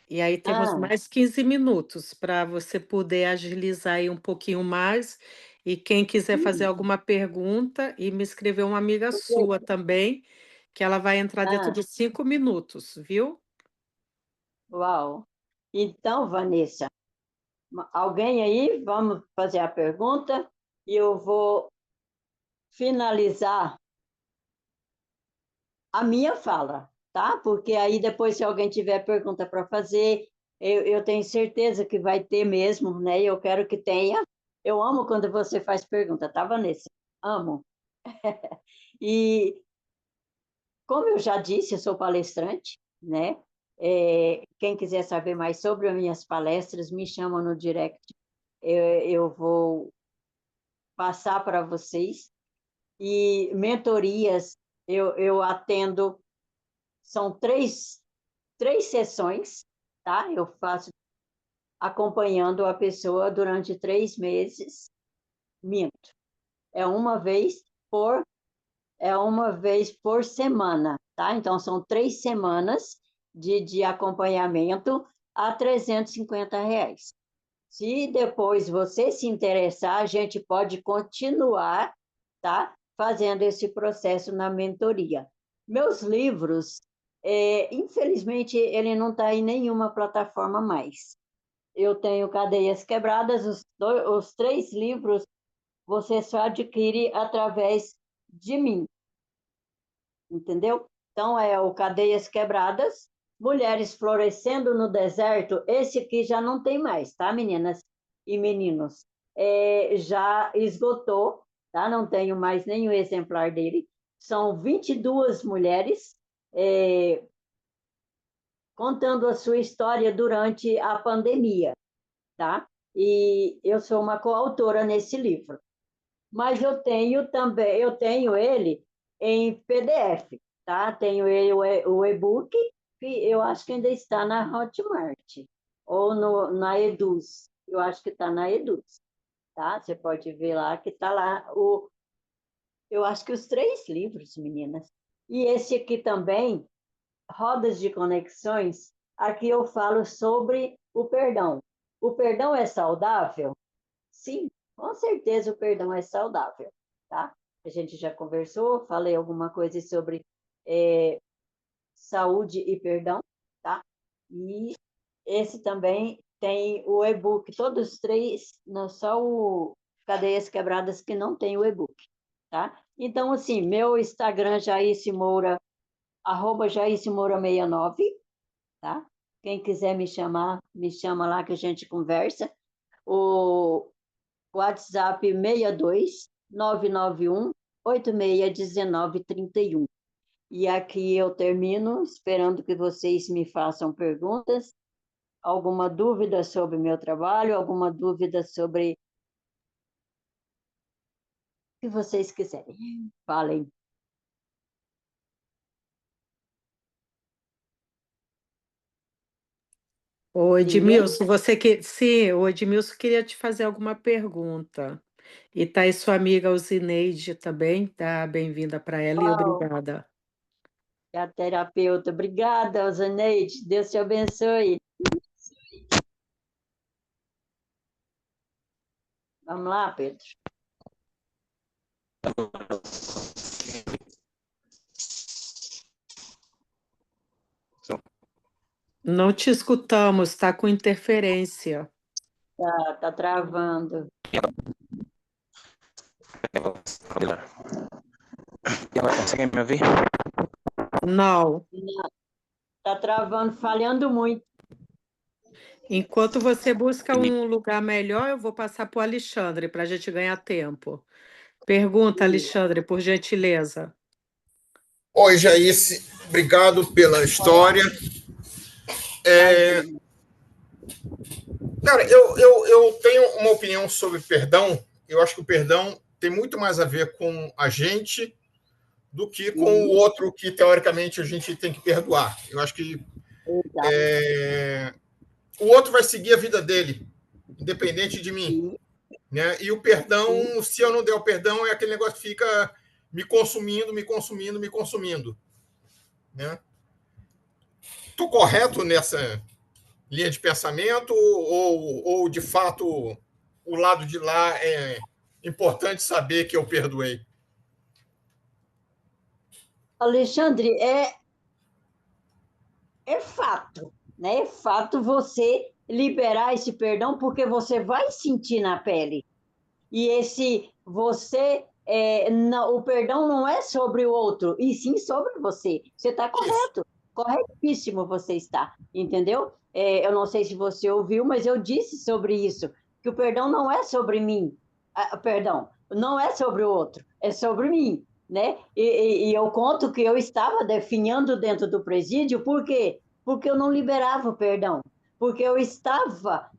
e aí temos Ah, mais 15 minutos para você poder agilizar aí um pouquinho mais. E quem quiser fazer alguma pergunta e me escrever uma amiga sua também, que ela vai entrar dentro ah, de 5 minutos, viu? uau. Então, Vanessa, alguém aí? Vamos fazer a pergunta e eu vou finalizar a minha fala, tá? Porque aí depois, se alguém tiver pergunta para fazer, eu tenho certeza que vai ter mesmo, né? Eu quero que tenha. Eu amo quando você faz pergunta, tá, Vanessa? Amo. E como eu já disse, eu sou palestrante, né? Quem quiser saber mais sobre as minhas palestras, me chama no direct. Eu vou passar para vocês. E mentorias, eu atendo, são três sessões, tá? Eu faço acompanhando a pessoa durante 3 meses. Minto. É uma vez por, é uma vez por semana, tá? Então, são 3 semanas de acompanhamento a R$ 350. Se depois você se interessar, a gente pode continuar, tá? Fazendo esse processo na mentoria. Meus livros, infelizmente, ele não está em nenhuma plataforma mais. Eu tenho Cadeias Quebradas, os 3 livros você só adquire através de mim, entendeu? Então, é o Cadeias Quebradas, Mulheres Florescendo no Deserto, esse aqui já não tem mais, tá, meninas e meninos? Já esgotou, tá? Não tenho mais nenhum exemplar dele. São 22 mulheres contando a sua história durante a pandemia, tá? E eu sou uma coautora nesse livro. Mas eu tenho ele em PDF, tá? Tenho ele, o e-book, que eu acho que ainda está na Hotmart, ou na Eduz, eu acho que está na Eduz. tá? Você pode ver lá que está lá eu acho que os 3 livros, meninas. E esse aqui também, Rodas de Conexões, aqui eu falo sobre o perdão. O perdão é saudável? Sim, com certeza o perdão é saudável, tá? A gente já conversou, falei alguma coisa sobre saúde e perdão, tá? E esse também tem o e-book, todos os 3, não só o Cadeias Quebradas que não tem o e-book, tá? Então, assim, meu Instagram, Jaice Moura, @JaiceMoura69, tá? Quem quiser me chamar, me chama lá que a gente conversa. O WhatsApp 62 991 861931. E aqui eu termino, esperando que vocês me façam perguntas. Alguma dúvida sobre meu trabalho, alguma dúvida sobre o que vocês quiserem. Falem. Ô, Ninguém? Edmilson, sim, o Edmilson queria te fazer alguma pergunta. E tá aí sua amiga Alzineide também, tá? Bem-vinda para ela e Uau, obrigada. é a terapeuta. Obrigada, Zaneide. Deus te abençoe. Vamos lá, Pedro. Não te escutamos, está com interferência. Tá travando. E agora conseguem me ouvir? Não. Tá travando, falhando muito. Enquanto você busca um lugar melhor, eu vou passar para o Alexandre para a gente ganhar tempo. Pergunta, Alexandre, por gentileza. Oi, Jaice, obrigado pela história. Imagina. Cara, eu tenho uma opinião sobre perdão. Eu acho que o perdão tem muito mais a ver com a gente do que com o outro que, teoricamente, a gente tem que perdoar. Eu acho que o outro vai seguir a vida dele, independente de mim. Né? E o perdão, se eu não der o perdão, é aquele negócio que fica me consumindo, me consumindo, me consumindo. Né? Estou correto nessa linha de pensamento ou de fato o lado de lá é importante saber que eu perdoei? Alexandre, é fato, né? É fato você liberar esse perdão porque você vai sentir na pele. E esse você, não, o perdão não é sobre o outro, e sim sobre você. Você está Isso. correto, corretíssimo você está, entendeu? Eu não sei se você ouviu, mas eu disse sobre isso, que o perdão não é sobre mim, perdão, não é sobre o outro, é sobre mim, né? E eu conto que eu estava definhando dentro do presídio, por quê? Porque eu não liberava o perdão, porque eu estava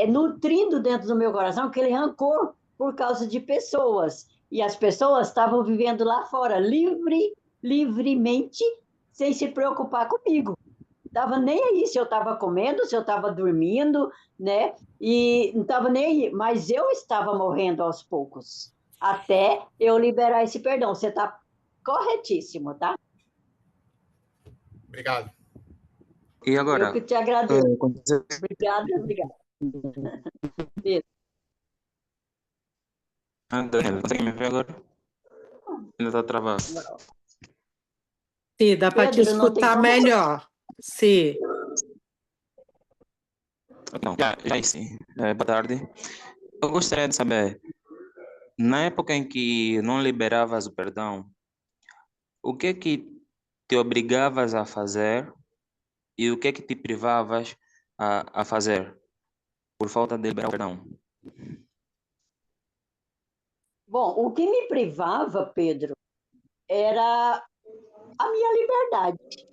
nutrindo dentro do meu coração aquele rancor por causa de pessoas. E as pessoas estavam vivendo lá fora livremente, sem se preocupar comigo. Estava nem aí se eu estava comendo, se eu estava dormindo, né? E não estava nem aí. Mas eu estava morrendo aos poucos, até eu liberar esse perdão. Você está corretíssimo, tá? Obrigado. E agora? Eu que te agradeço. Obrigada, obrigada. Daniel, consegue me ver agora? Ainda está travado. Sim, dá para te Pedro, não tem escutar como. melhor. Sim. Não, já sim. Boa tarde. Eu gostaria de saber, na época em que não liberavas o perdão, o que é que te obrigavas a fazer e o que é que te privavas a fazer por falta de liberar o perdão? Bom, o que me privava, Pedro, era a minha liberdade,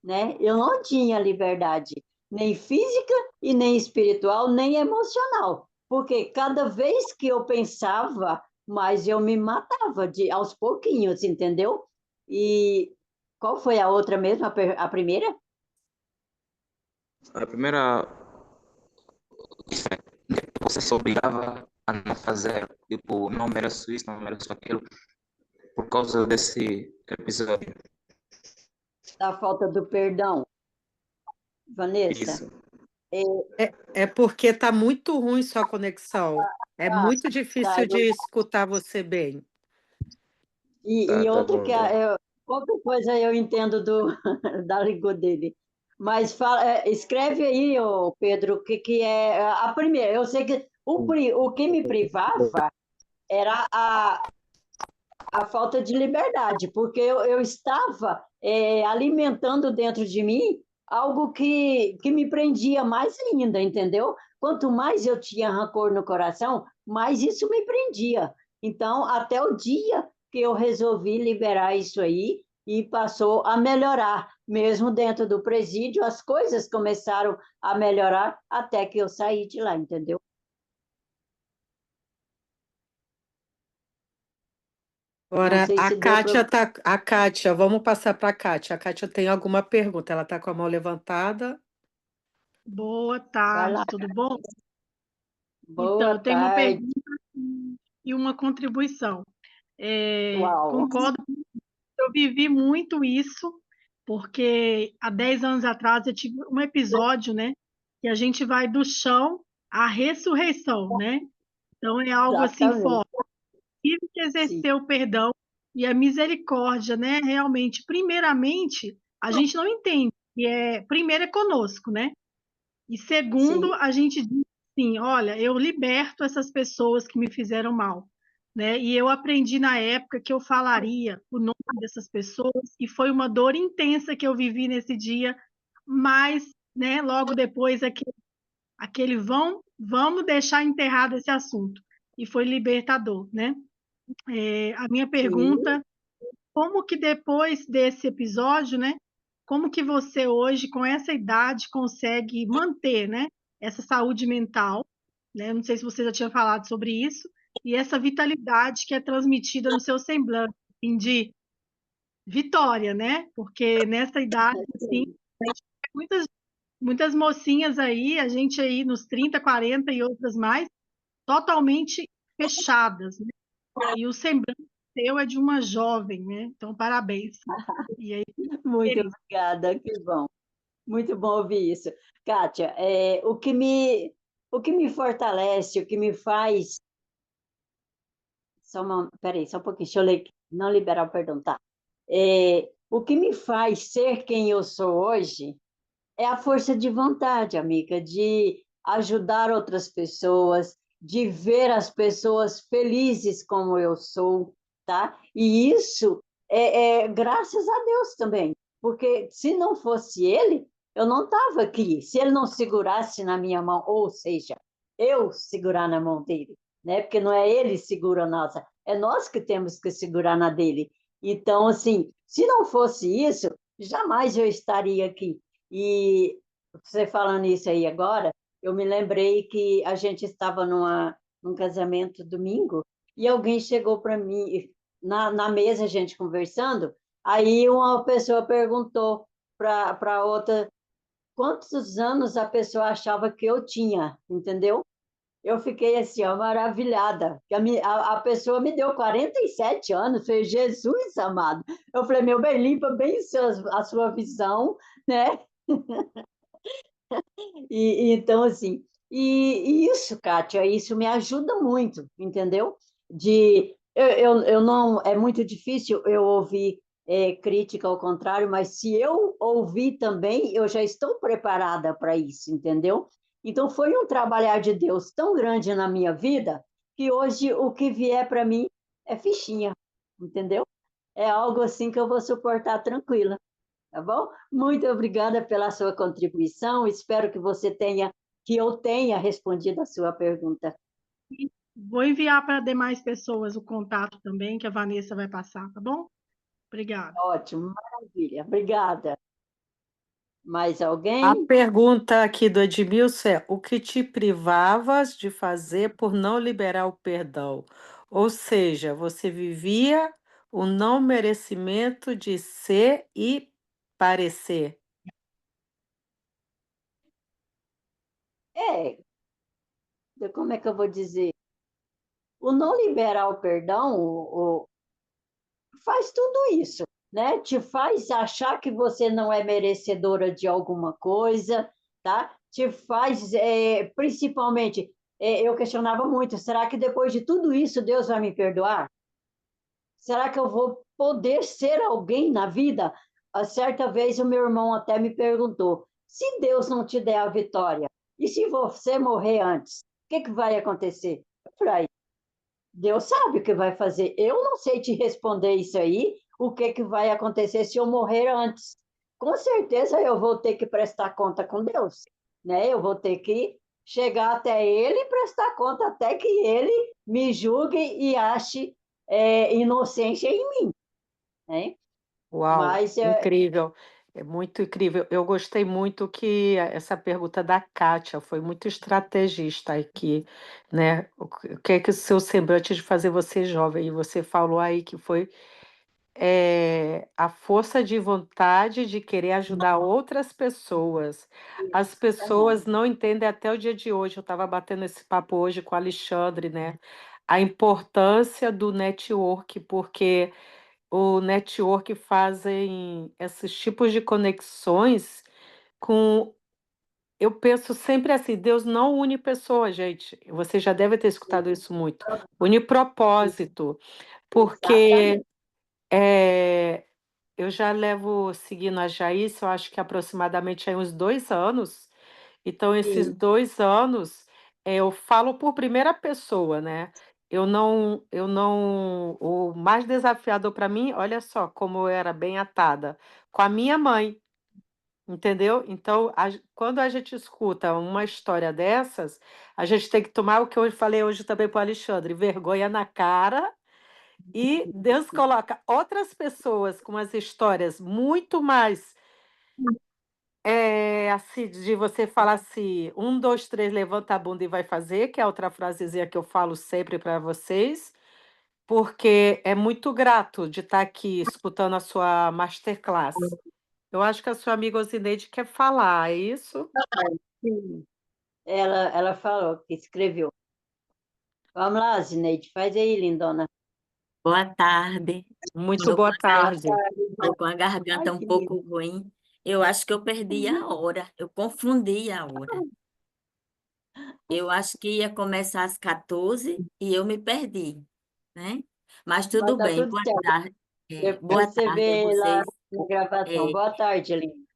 né? Eu não tinha liberdade nem física e nem espiritual, nem emocional, porque cada vez que eu pensava, mais eu me matava aos pouquinhos, entendeu? E qual foi a outra mesmo, a primeira? A primeira, você se obrigava a não fazer, tipo, não mereço isso, não mereço aquilo, por causa desse episódio. Da falta do perdão, Vanessa. Isso. É porque está muito ruim sua conexão. É muito Tá, difícil de escutar você bem. E Tá outra bom, que então. qualquer coisa eu entendo da língua dele. Mas escreve aí, ô Pedro, o que, que é a primeira. Eu sei que o que me privava era a falta de liberdade, porque eu estava alimentando dentro de mim algo que me prendia mais ainda, entendeu? Quanto mais eu tinha rancor no coração, mais isso me prendia. Então, até o dia que eu resolvi liberar isso aí e passou a melhorar, mesmo dentro do presídio, as coisas começaram a melhorar até que eu saí de lá, entendeu? Não Agora, sei a se deu para. Kátia tá. A Kátia, vamos passar para a Kátia. A Kátia tem alguma pergunta? Ela está com a mão levantada. Boa Vai lá, tarde, tudo bom? Então, boa eu tenho uma tarde. pergunta e uma contribuição. Uau! Concordo, eu vivi muito isso, porque há 10 anos atrás eu tive um episódio, né, que a gente vai do chão à ressurreição, né? Então é algo assim Exatamente, forte. Tive que sim, exercer o perdão e a misericórdia, né? Realmente, primeiramente, a gente não entende que primeiro é conosco, né? E segundo, sim, a gente diz assim, olha, eu liberto essas pessoas que me fizeram mal, né? E eu aprendi na época que eu falaria o nome dessas pessoas e foi uma dor intensa que eu vivi nesse dia, mas, né, logo depois aquele vamos deixar enterrado esse assunto. E foi libertador, né? A minha sim, pergunta, como que depois desse episódio, né? Como que você hoje, com essa idade, consegue manter, né, essa saúde mental, né? Não sei se você já tinha falado sobre isso, e essa vitalidade que é transmitida no seu semblante, assim, de vitória, né? Porque nessa idade, assim, muitas, muitas mocinhas aí, a gente aí nos 30, 40 e outras mais, totalmente fechadas, né? E o semblante seu é de uma jovem, né? Então, parabéns. E aí, muito feliz. obrigada, que bom, muito bom ouvir isso. Kátia, o que me fortalece, o que me faz. Peraí, só um pouquinho, deixa eu ler, não liberar o perdão, tá? O que me faz ser quem eu sou hoje é a força de vontade, amiga, de ajudar outras pessoas, de ver as pessoas felizes como eu sou, tá? E isso é graças a Deus também, porque se não fosse Ele, eu não estava aqui. Se Ele não segurasse na minha mão, ou seja, eu segurar na mão dele, né? Porque não é Ele que segura a nossa, é nós que temos que segurar na dele. Então, assim, se não fosse isso, jamais eu estaria aqui. E você falando isso aí agora, eu me lembrei que a gente estava num casamento domingo e alguém chegou para mim, na mesa, a gente conversando, aí uma pessoa perguntou para outra quantos anos a pessoa achava que eu tinha, entendeu? Eu fiquei assim, ó, maravilhada. A pessoa me deu 47 anos, falei, Jesus amado. Eu falei, meu bem, limpa bem a sua visão, né? Então, assim, e isso, Kátia, isso me ajuda muito, entendeu? Eu não, é muito difícil eu ouvir crítica ao contrário, mas se eu ouvir também, eu já estou preparada para isso, entendeu? Então, foi um trabalhar de Deus tão grande na minha vida que hoje o que vier para mim é fichinha, entendeu? É algo assim que eu vou suportar tranquila, tá bom? Muito obrigada pela sua contribuição. Espero que eu tenha respondido a sua pergunta. Vou enviar para demais pessoas o contato também, que a Vanessa vai passar, tá bom? Obrigada. Ótimo, maravilha. Obrigada. Mais A alguém? pergunta aqui do Edmilson é: o que te privavas de fazer por não liberar o perdão? Ou seja, você vivia o não merecimento de ser e parecer. É, como é que eu vou dizer? O não liberar o perdão faz tudo isso, né? Te faz achar que você não é merecedora de alguma coisa, tá? Te faz, principalmente, eu questionava muito, será que depois de tudo isso Deus vai me perdoar? Será que eu vou poder ser alguém na vida? Certa vez o meu irmão até me perguntou, se Deus não te der a vitória, e se você morrer antes, o que vai acontecer? Eu falei, Deus sabe o que vai fazer. Eu não sei te responder isso aí, o que vai acontecer se eu morrer antes. Com certeza eu vou ter que prestar conta com Deus, né? Eu vou ter que chegar até Ele e prestar conta até que Ele me julgue e ache inocência em mim, né? Uau, Mas incrível, é muito incrível. Eu gostei muito que essa pergunta da Kátia foi muito estrategista aqui, né? O que é que o seu semblante de fazer você jovem? E você falou aí que foi a força de vontade de querer ajudar outras pessoas. As pessoas não entendem até o dia de hoje. Eu estava batendo esse papo hoje com o Alexandre, né? A importância do network, porque o network fazem esses tipos de conexões com. Eu penso sempre assim, Deus não une pessoas, gente. Você já deve ter escutado isso muito. Une propósito, porque exatamente. é, eu já levo seguindo a Jaíce, eu acho que aproximadamente aí uns 2 anos. Então, esses 2 anos, eu falo por primeira pessoa, né? O mais desafiador para mim, olha só como eu era bem atada, com a minha mãe, entendeu? Então, quando a gente escuta uma história dessas, a gente tem que tomar o que eu falei hoje também para o Alexandre, vergonha na cara, e Deus coloca outras pessoas com as histórias muito mais assim, de você falar assim, 1, 2, 3, levanta a bunda e vai fazer, que é outra frasezinha que eu falo sempre para vocês, porque é muito grato de estar aqui escutando a sua masterclass. Eu acho que a sua amiga Osineide quer falar, é isso? Sim. Ela falou que escreveu. Vamos lá, Zineide, faz aí, lindona. Boa tarde. Muito Tô com boa a, tarde. tô com a Ai, garganta um que pouco lindo. ruim. Eu acho que eu perdi a hora. Eu confundi a hora. Eu acho que ia começar às 14 e eu me perdi, né? Mas Mas tudo tá bem. tudo Boa certo. tarde. Boa Depois você tarde a vê lá vocês. na gravação. É, Boa tarde, Aline.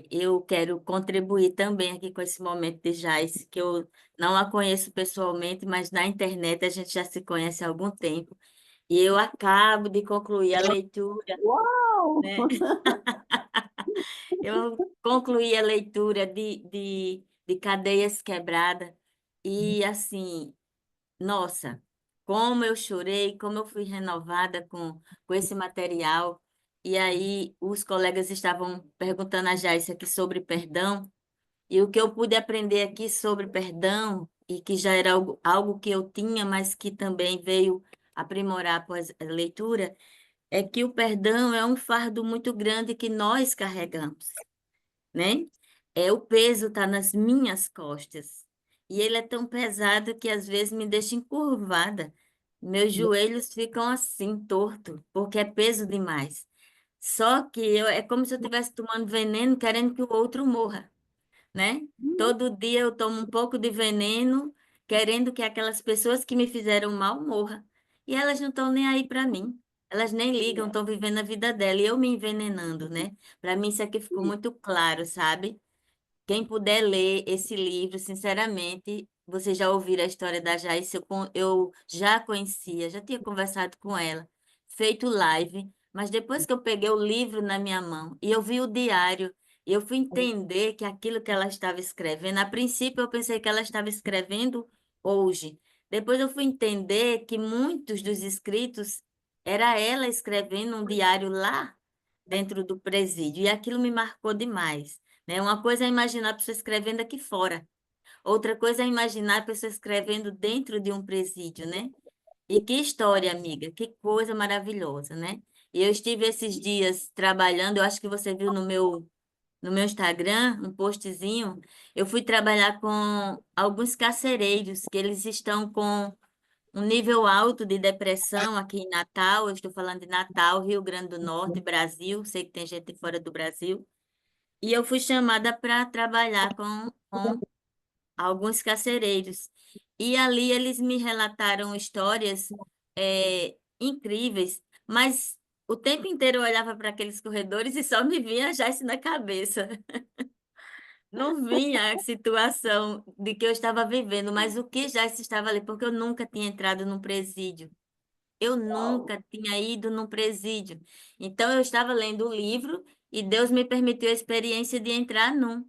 eu quero contribuir também aqui com esse momento de Jaice, que eu não a conheço pessoalmente, mas na internet a gente já se conhece há algum tempo. E eu acabo de concluir a leitura, Uau! né? Eu concluí a leitura de Cadeias Quebradas e, assim, nossa, como eu chorei, como eu fui renovada com esse material. E aí, os colegas estavam perguntando a Jaice aqui sobre perdão, e o que eu pude aprender aqui sobre perdão, e que já era algo que eu tinha, mas que também veio aprimorar após a leitura, é que o perdão é um fardo muito grande que nós carregamos, né? O peso está nas minhas costas. E ele é tão pesado que às vezes me deixa encurvada. Meus joelhos ficam assim, torto, porque é peso demais. Só que é como se eu estivesse tomando veneno, querendo que o outro morra, né? Todo dia eu tomo um pouco de veneno, querendo que aquelas pessoas que me fizeram mal morram. E elas não estão nem aí para mim. Elas nem ligam, estão vivendo a vida dela. E eu me envenenando, né? Para mim isso aqui ficou muito claro, sabe? Quem puder ler esse livro, sinceramente, vocês já ouviram a história da Jaice, eu já conhecia, já tinha conversado com ela, feito live, mas depois que eu peguei o livro na minha mão e eu vi o diário, eu fui entender que aquilo que ela estava escrevendo, a princípio eu pensei que ela estava escrevendo hoje, depois eu fui entender que muitos dos escritos era ela escrevendo um diário lá dentro do presídio, e aquilo me marcou demais, né? Uma coisa é imaginar a pessoa escrevendo aqui fora, outra coisa é imaginar a pessoa escrevendo dentro de um presídio, né? E que história, amiga, que coisa maravilhosa, né? E eu estive esses dias trabalhando, eu acho que você viu no meu Instagram, um postzinho, eu fui trabalhar com alguns carcereiros, que eles estão com um nível alto de depressão aqui em Natal. Eu estou falando de Natal, Rio Grande do Norte, Brasil. Sei que tem gente fora do Brasil. E eu fui chamada para trabalhar com alguns carcereiros. E ali eles me relataram histórias incríveis, mas o tempo inteiro eu olhava para aqueles corredores e só me vinha Jace na cabeça. Não vinha a situação de que eu estava vivendo, mas o que Jace estava ali, porque eu nunca tinha entrado num presídio. Eu Uau. nunca tinha ido num presídio. Então, eu estava lendo o livro e Deus me permitiu a experiência de entrar num,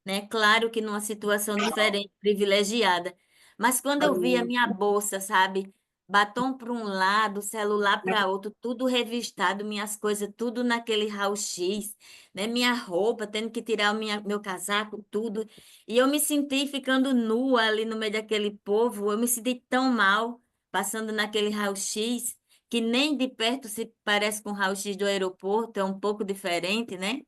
né? Claro que numa situação diferente, privilegiada. Mas quando eu vi a Amém. minha bolsa, sabe? Batom para um lado, celular para outro, tudo revistado, minhas coisas, tudo naquele raio-x, né? Minha roupa, tendo que tirar meu casaco, tudo. E eu me senti ficando nua ali no meio daquele povo, eu me senti tão mal passando naquele raio-x, que nem de perto se parece com o raio-x do aeroporto, é um pouco diferente, né?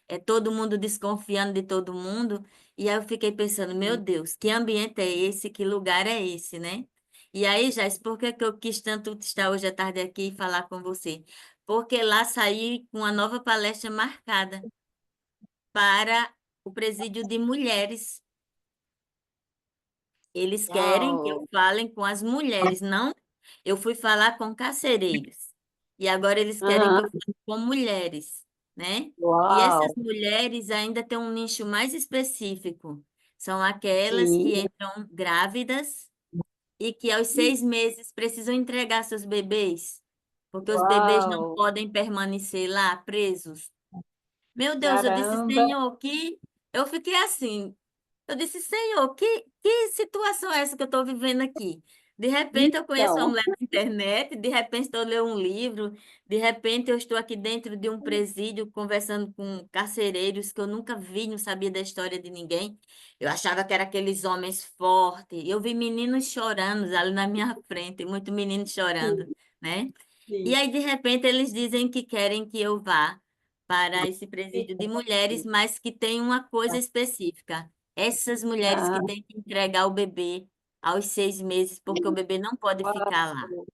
É todo mundo desconfiando de todo mundo. E aí eu fiquei pensando, meu Deus, que ambiente é esse? Que lugar é esse, né? E aí, Jais, por que que eu quis tanto estar hoje à tarde aqui e falar com você? Porque lá saí com uma nova palestra marcada para o presídio de mulheres. Eles querem que eu Uau. fale com as mulheres, não? Eu fui falar com carcereiros. E agora eles querem que Aham. eu fale com mulheres, né? E essas Uau. mulheres ainda têm um nicho mais específico. São aquelas que Sim. entram grávidas e que aos 6 meses precisam entregar seus bebês, porque os bebês não Uau. podem permanecer lá presos. Meu Deus, eu disse, Caramba. Senhor, que eu fiquei assim. Eu disse, Senhor, que situação é essa que eu estou vivendo aqui? De repente eu conheço uma Então, mulher na internet, de repente estou lendo um livro, de repente eu estou aqui dentro de um presídio conversando com carcereiros que eu nunca vi, não sabia da história de ninguém. Eu achava que eram aqueles homens fortes. Eu vi meninos chorando ali na minha frente, muito menino chorando, sim, né? E sim. aí, de repente, eles dizem que querem que eu vá para esse presídio de mulheres, mas que tem uma coisa específica. Essas mulheres que Ah, têm que entregar o bebê aos 6 meses, porque o bebê não pode ficar lá. uau.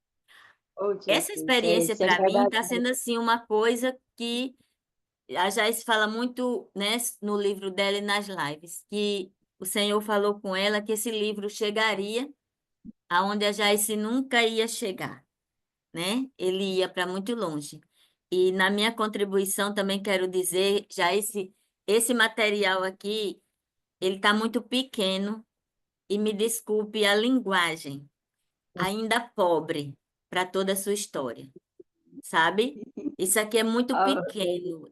Oh, Essa Jesus, experiência, isso é para mim, está verdadeiro. sendo assim uma coisa que a Jais fala muito, né, no livro dela e nas lives, que o Senhor falou com ela que esse livro chegaria aonde a Jais nunca ia chegar, né? Ele ia para muito longe. E na minha contribuição também quero dizer, já esse material aqui, ele está muito pequeno, e me desculpe a linguagem, ainda pobre para toda a sua história, sabe? Isso aqui é muito Ah, pequeno.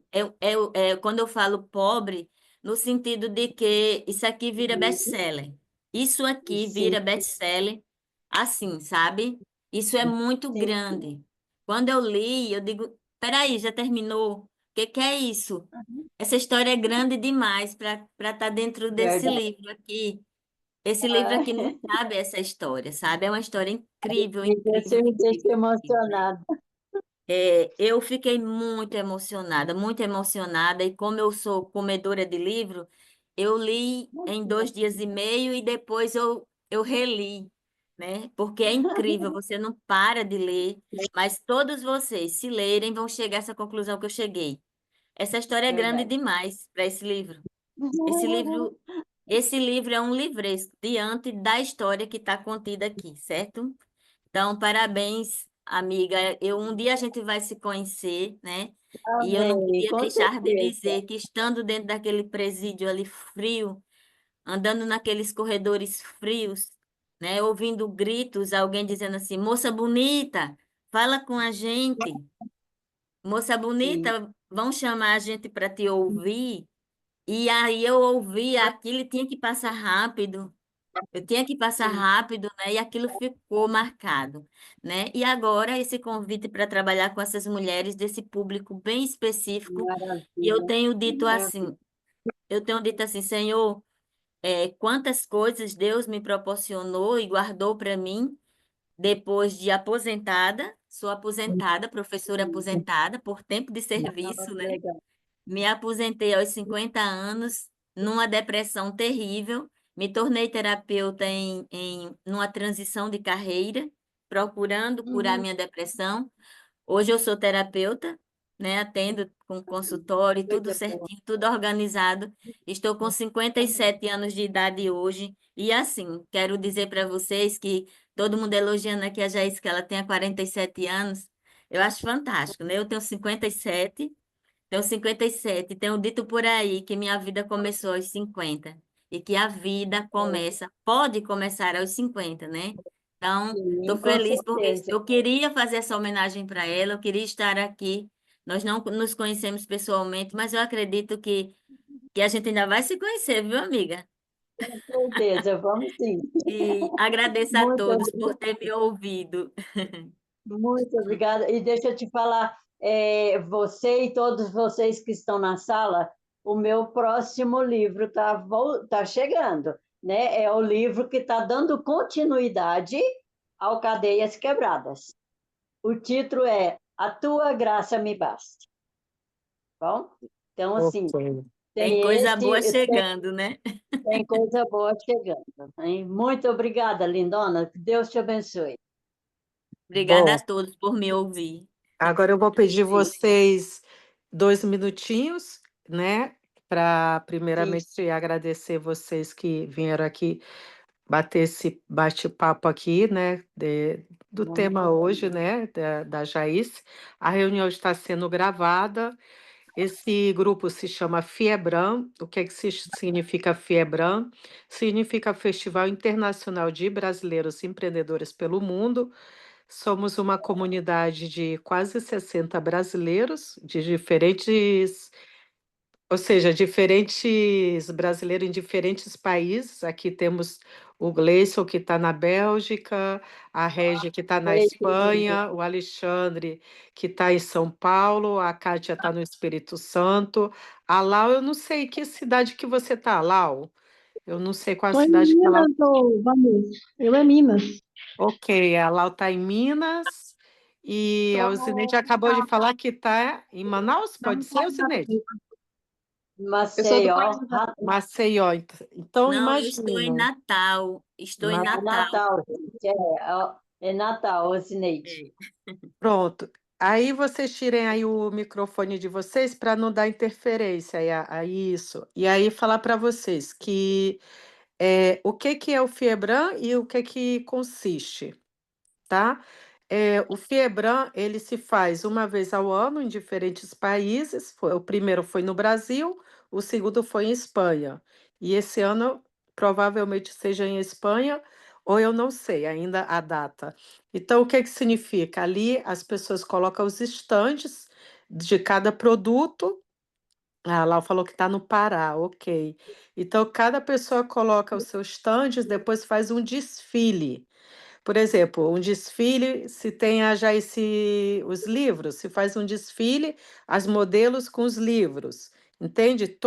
Quando eu falo pobre, no sentido de que isso aqui vira best-seller. Isso aqui sim, vira best-seller assim, sabe? Isso é muito sim, grande. Quando eu li, eu digo, peraí, já terminou? O que é isso? Essa história é grande demais para estar dentro desse verdade. livro aqui. Esse livro Ah, aqui não cabe essa história, sabe? É uma história incrível, você incrível, me deixa incrível, incrível, né? emocionada. Eu fiquei muito emocionada, e como eu sou comedora de livro, eu li em 2 dias e meio e depois eu reli, né? Porque é incrível, você não para de ler, mas todos vocês, se lerem, vão chegar a essa conclusão que eu cheguei. Essa história é grande Verdade. demais para esse livro. Esse livro, esse livro é um livresco diante da história que está contida aqui, certo? Então, parabéns, amiga. Um dia a gente vai se conhecer, né? E eu não Amém, podia com deixar de certeza. dizer que estando dentro daquele presídio ali frio, andando naqueles corredores frios, né? Ouvindo gritos, alguém dizendo assim: Moça bonita, fala com a gente. Moça Sim. bonita, vão chamar a gente para te ouvir. E aí eu ouvi aquilo e tinha que passar rápido. Eu tinha que passar Sim, rápido, né? E aquilo ficou marcado, né? E agora esse convite para trabalhar com essas mulheres desse público bem específico. E maravilha, maravilha. eu tenho dito assim, Senhor, quantas coisas Deus me proporcionou e guardou para mim depois de aposentada. Sou aposentada, professora aposentada por tempo de Ah, serviço, que né? legal. Me aposentei aos 50 anos, numa depressão terrível. Me tornei terapeuta numa transição de carreira, procurando curar minha depressão. Hoje eu sou terapeuta, né? Atendo com consultório, tudo certinho, tudo organizado. Estou com 57 anos de idade hoje. E assim, quero dizer para vocês que todo mundo elogiando aqui a Jaís, que ela tenha 47 anos. Eu acho fantástico, né? Eu tenho 57, tenho dito por aí que minha vida começou aos 50 e que a vida pode começar aos 50, né? Então, estou Sim, com feliz porque certeza. eu queria fazer essa homenagem para ela, eu queria estar aqui. Nós não nos conhecemos pessoalmente, mas eu acredito que a gente ainda vai se conhecer, viu, amiga? Com certeza, vamos sim. E agradeço a Muito, todos por ter me ouvido. muito obrigada. E deixa eu te falar, você e todos vocês que estão na sala, o meu próximo livro tá chegando, né? É o livro que está dando continuidade ao Cadeias Quebradas. O título é A Tua Graça Me Basta. Bom, então, assim, Ok. Tem coisa boa chegando, né? tem coisa boa chegando. Hein? Muito obrigada, lindona. Que Deus te abençoe. Obrigada Bom, a todos por me ouvir. agora eu vou pedir vocês 2 minutinhos, né? Para, Sim, primeiramente, agradecer vocês que vieram aqui bater esse bate-papo aqui, né? Do tema hoje, né? Da Jaís. A reunião está sendo gravada. Esse grupo se chama FIEBRAM. O que é que significa FIEBRAM? Significa Festival Internacional de Brasileiros Empreendedores pelo Mundo. Somos uma comunidade de quase 60 brasileiros, de diferentes, ou seja, diferentes brasileiros em diferentes países. Aqui temos o Gleison, que está na Bélgica, a Régia, que está na Espanha, o Alexandre, que está em São Paulo, a Kátia está no Espírito Santo. A Lau, eu não sei que cidade que você está, Lau. Eu não sei qual a Estou em cidade que ela. Minas, Vanessa. Eu é Minas. Ok, a Lau está em Minas e a Uzineide acabou de falar que está em Manaus, pode ser, Uzineide? Eu sou do Maceió, Paraná. Maceió. Então, Não, eu estou em imagina. Natal. Estou em é Natal. Natal, gente. É Natal, Zineide. É. Pronto. Aí vocês tirem aí o microfone de vocês para não dar interferência a isso. E aí falar para vocês que o que que é o Fiebran e o que consiste, tá? O Fiebran, ele se faz uma vez ao ano em diferentes países. O primeiro foi no Brasil, o segundo foi em Espanha. E esse ano provavelmente seja em Espanha, ou eu não sei ainda a data. Então, o que que significa? Ali as pessoas colocam os estandes de cada produto. Ah, lá falou que está no Pará, ok. Então, cada pessoa coloca os seus estandes, depois faz um desfile. Por exemplo, um desfile, se tem já os livros, se faz um desfile, as modelos com os livros, entende?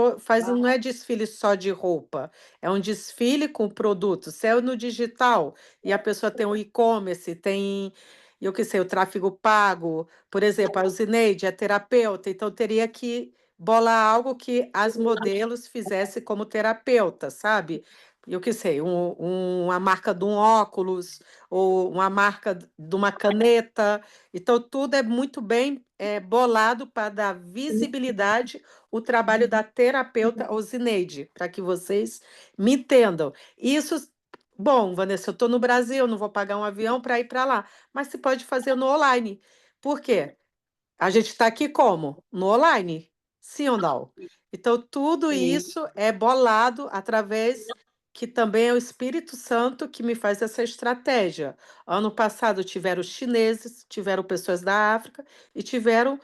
Não é desfile só de roupa, é um desfile com produtos. Se é no digital e a pessoa tem o e-commerce, tem, eu que sei, o tráfego pago, por exemplo, a Zineide é terapeuta, então teria que bolar algo que as modelos fizessem como terapeuta, sabe? Eu que sei, uma marca de um óculos, ou uma marca de uma caneta. Então, tudo é muito bem bolado para dar visibilidade o trabalho da terapeuta Osineide, para que vocês me entendam. Isso, bom, Vanessa, eu estou no Brasil, não vou pagar um avião para ir para lá, mas você pode fazer no online. Por quê? A gente está aqui como? No online, sim ou não? Então, tudo isso é bolado através que também é o Espírito Santo que me faz essa estratégia. Ano passado tiveram os chineses, tiveram pessoas da África e tiveram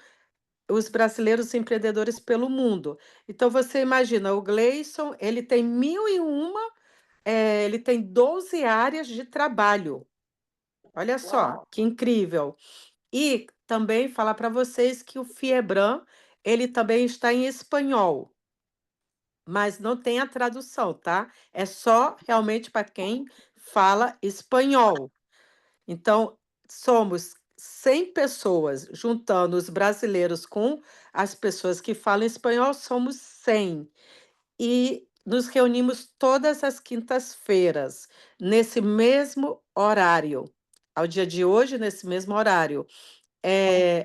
os brasileiros empreendedores pelo mundo. Então, você imagina, o Gleison, ele tem 1001, ele tem 12 áreas de trabalho. Olha só, que incrível. E também falar para vocês que o Fiebran, ele também está em espanhol, mas não tem a tradução, tá? É só realmente para quem fala espanhol. Então, somos 100 pessoas, juntando os brasileiros com as pessoas que falam espanhol, somos 100. E nos reunimos todas as quintas-feiras, nesse mesmo horário. ao dia de hoje, nesse mesmo horário.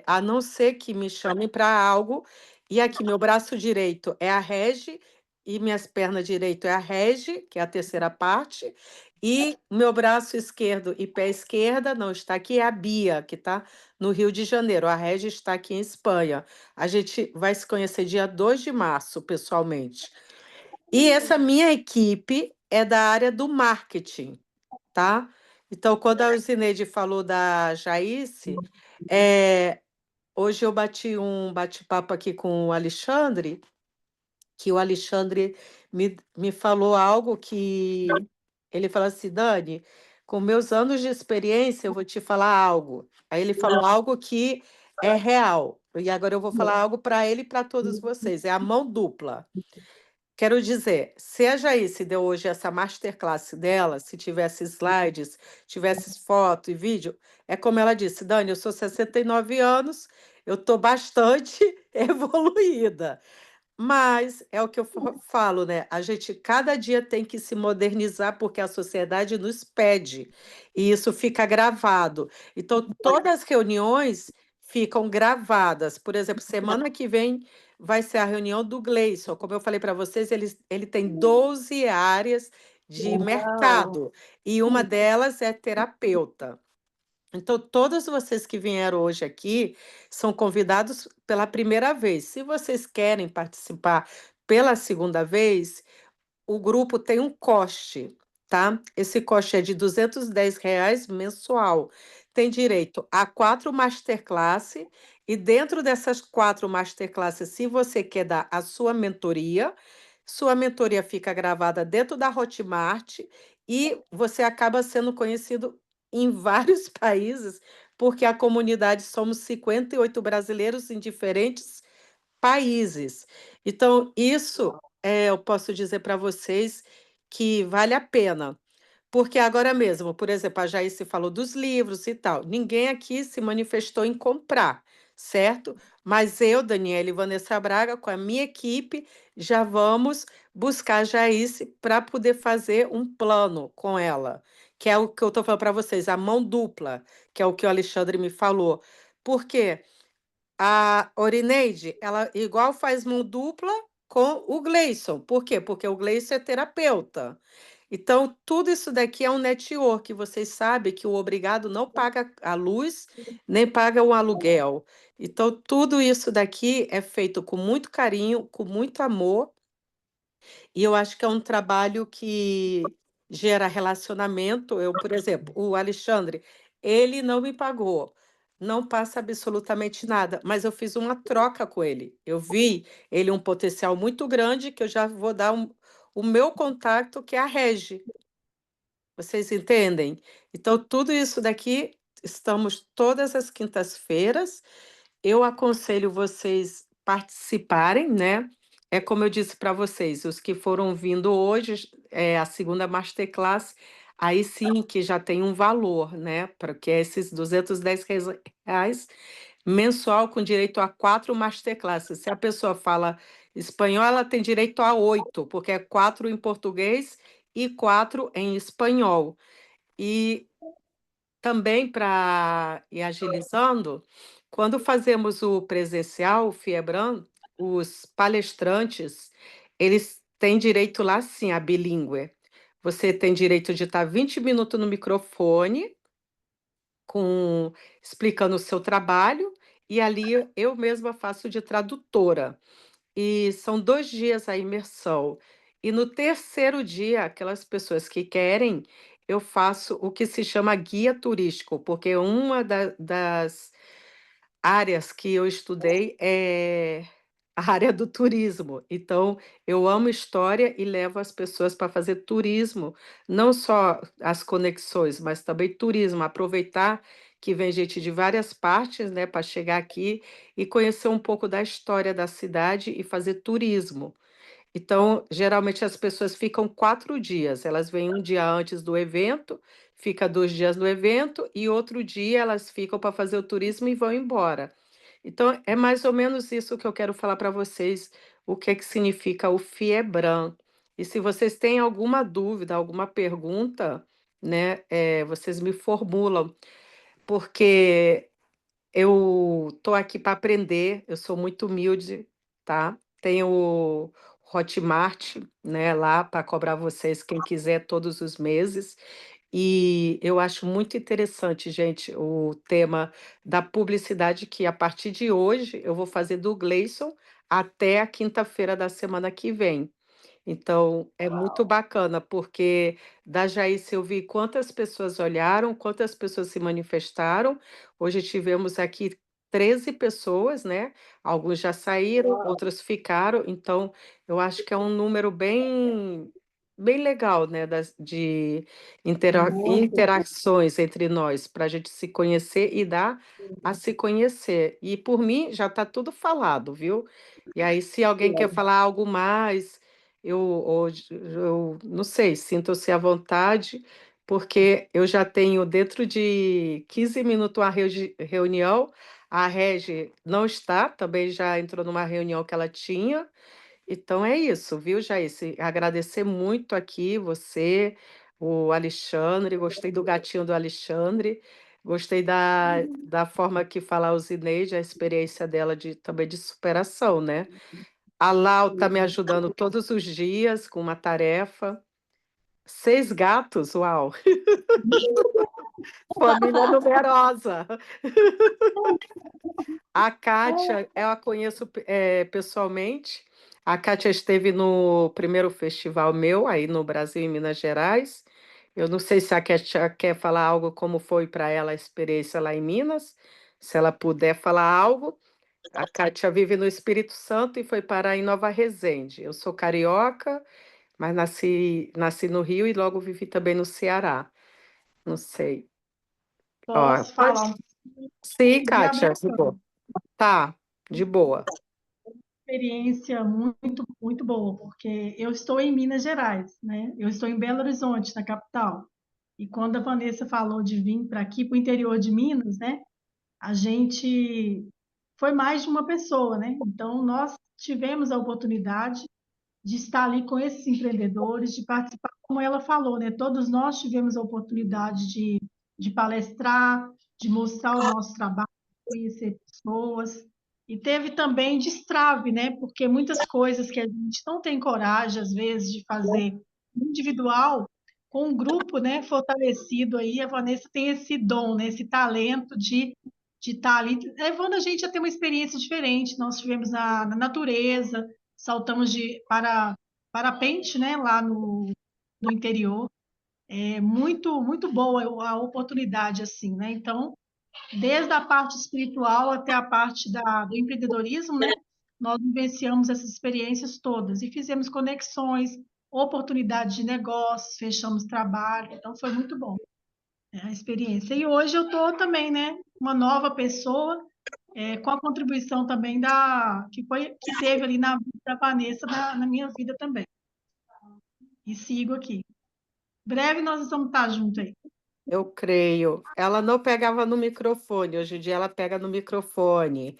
A não ser que me chamem para algo, e aqui meu braço direito é a Regi, e minhas pernas direito é a Regi, que é a terceira parte, e meu braço esquerdo e pé esquerda, não está aqui, é a Bia, que está no Rio de Janeiro. A Regi está aqui em Espanha. A gente vai se conhecer dia 2 de março, pessoalmente. E essa minha equipe é da área do marketing, tá? Então, quando a Zineide falou da Jaice, hoje eu bati um bate-papo aqui com o Alexandre, que o Alexandre me falou algo que ele falou assim, Dani, com meus anos de experiência, eu vou te falar algo. Aí ele falou algo que é real. E agora eu vou falar algo para ele e para todos vocês. É a mão dupla. Quero dizer, se a Jaice deu hoje essa masterclass dela, se tivesse slides, tivesse foto e vídeo, é como ela disse, Dani, eu sou 69 anos, eu estou bastante evoluída. Mas é o que eu falo, né? A gente cada dia tem que se modernizar porque a sociedade nos pede, e isso fica gravado. Então, todas as reuniões ficam gravadas. Por exemplo, semana que vem vai ser a reunião do Gleison. Como eu falei para vocês, ele tem 12 áreas de Uau! mercado, e uma delas é terapeuta. Então, todos vocês que vieram hoje aqui são convidados pela primeira vez. Se vocês querem participar pela segunda vez, o grupo tem um custo, tá? Esse custo é de R$ 210 mensual. Tem direito a 4 masterclass, e dentro dessas 4 masterclasses, se você quer dar a sua mentoria fica gravada dentro da Hotmart, e você acaba sendo conhecido em vários países, porque a comunidade somos 58 brasileiros em diferentes países. Então, isso eu posso dizer para vocês que vale a pena. Porque agora mesmo, por exemplo, a Jaice falou dos livros e tal. Ninguém aqui se manifestou em comprar, certo? Mas eu, Daniela e Vanessa Braga, com a minha equipe, já vamos buscar a Jaice para poder fazer um plano com ela, que é o que eu estou falando para vocês, a mão dupla, que é o que o Alexandre me falou. Por quê? A Orineide, ela igual faz mão dupla com o Gleison. Por quê? Porque o Gleison é terapeuta. Então, tudo isso daqui é um network. Vocês sabem que o obrigado não paga a luz, nem paga o aluguel. Então, tudo isso daqui é feito com muito carinho, com muito amor, e eu acho que é um trabalho que gera relacionamento. Eu, por exemplo, o Alexandre, ele não me pagou, não passa absolutamente nada, mas eu fiz uma troca com ele. Eu vi ele um potencial muito grande, que eu já vou dar o meu contato, que é a Regi. Vocês entendem? Então, tudo isso daqui, estamos todas as quintas-feiras. Eu aconselho vocês participarem, né? É como eu disse para vocês, os que foram vindo hoje, a segunda masterclass, aí sim que já tem um valor, né? Porque é esses R$ 210 mensual, com direito a 4 masterclasses. Se a pessoa fala espanhol, ela tem direito a 8, porque é 4 em português e 4 em espanhol. E também, para ir agilizando, quando fazemos o presencial, o Fiebran, os palestrantes, eles têm direito lá sim a bilíngue. Você tem direito de estar 20 minutos no microfone, explicando o seu trabalho, e ali eu mesma faço de tradutora. E são 2 dias a imersão. E no terceiro dia, aquelas pessoas que querem, eu faço o que se chama guia turístico, porque uma das áreas que eu estudei é a área do turismo. Então, eu amo história e levo as pessoas para fazer turismo, não só as conexões, mas também turismo, aproveitar que vem gente de várias partes, né, para chegar aqui e conhecer um pouco da história da cidade e fazer turismo. Então, geralmente as pessoas ficam 4 dias. Elas vêm um dia antes do evento, fica 2 dias no evento, e outro dia elas ficam para fazer o turismo e vão embora. Então, é mais ou menos isso que eu quero falar para vocês, o que é que significa o Fiebran. E se vocês têm alguma dúvida, alguma pergunta, né, vocês me formulam. porque eu estou aqui para aprender, eu sou muito humilde, tá? Tenho o Hotmart, né, lá para cobrar vocês, quem quiser, todos os meses. E eu acho muito interessante, gente, o tema da publicidade, que a partir de hoje eu vou fazer do Gleison até a quinta-feira da semana que vem. Então, é muito bacana, porque da Jaíce eu vi quantas pessoas olharam, quantas pessoas se manifestaram. Hoje tivemos aqui 13 pessoas, né? Alguns já saíram, outros ficaram. Então, eu acho que é um número bem legal, né? De interações entre nós, para a gente se conhecer e dar a se conhecer. E por mim, já está tudo falado, viu? E aí, se alguém quer falar algo mais. Eu não sei, sintam-se à vontade, porque eu já tenho dentro de 15 minutos uma reunião. A Regi não está, também já entrou numa reunião que ela tinha. Então é isso, viu, Jair? Agradecer muito aqui você, o Alexandre, gostei do gatinho do Alexandre, gostei da forma que fala o Zineide, a experiência dela também de superação, né? A Lau está me ajudando todos os dias com uma tarefa. 6 gatos, uau! Família numerosa. A Kátia, eu a conheço pessoalmente. A Kátia esteve no primeiro festival meu, aí no Brasil, em Minas Gerais. Eu não sei se a Kátia quer falar algo, como foi para ela a experiência lá em Minas. Se ela puder falar algo. A Kátia vive no Espírito Santo e foi parar em Nova Resende. Eu sou carioca, mas nasci no Rio e logo vivi também no Ceará. Não sei. Ó, Posso pode? falar um Sim, de Kátia, de boa. Tá, de boa. experiência muito, muito boa, porque eu estou em Minas Gerais, né? Eu estou em Belo Horizonte, na capital. E quando a Vanessa falou de vir para aqui, para o interior de Minas, né? A gente foi mais de uma pessoa, né? Então, nós tivemos a oportunidade de estar ali com esses empreendedores, de participar, como ela falou, né? Todos nós tivemos a oportunidade de palestrar, de mostrar o nosso trabalho, conhecer pessoas. E teve também destrave, né? Porque muitas coisas que a gente não tem coragem, às vezes, de fazer individual, com um grupo, né, fortalecido aí, a Vanessa tem esse dom, né, esse talento de estar ali, levando a gente a ter uma experiência diferente. Nós estivemos na natureza, saltamos de parapente, né, lá no interior. É muito, muito boa a oportunidade, assim, né? Então, desde a parte espiritual até a parte do empreendedorismo, né? Nós vivenciamos essas experiências todas e fizemos conexões, oportunidades de negócios, fechamos trabalho, então foi muito bom, né, a experiência. E hoje eu estou também, né, uma nova pessoa, com a contribuição também que teve ali na vida da Vanessa, na minha vida também. E sigo aqui. Breve nós vamos estar juntos aí. Eu creio. Ela não pegava no microfone, hoje em dia ela pega no microfone.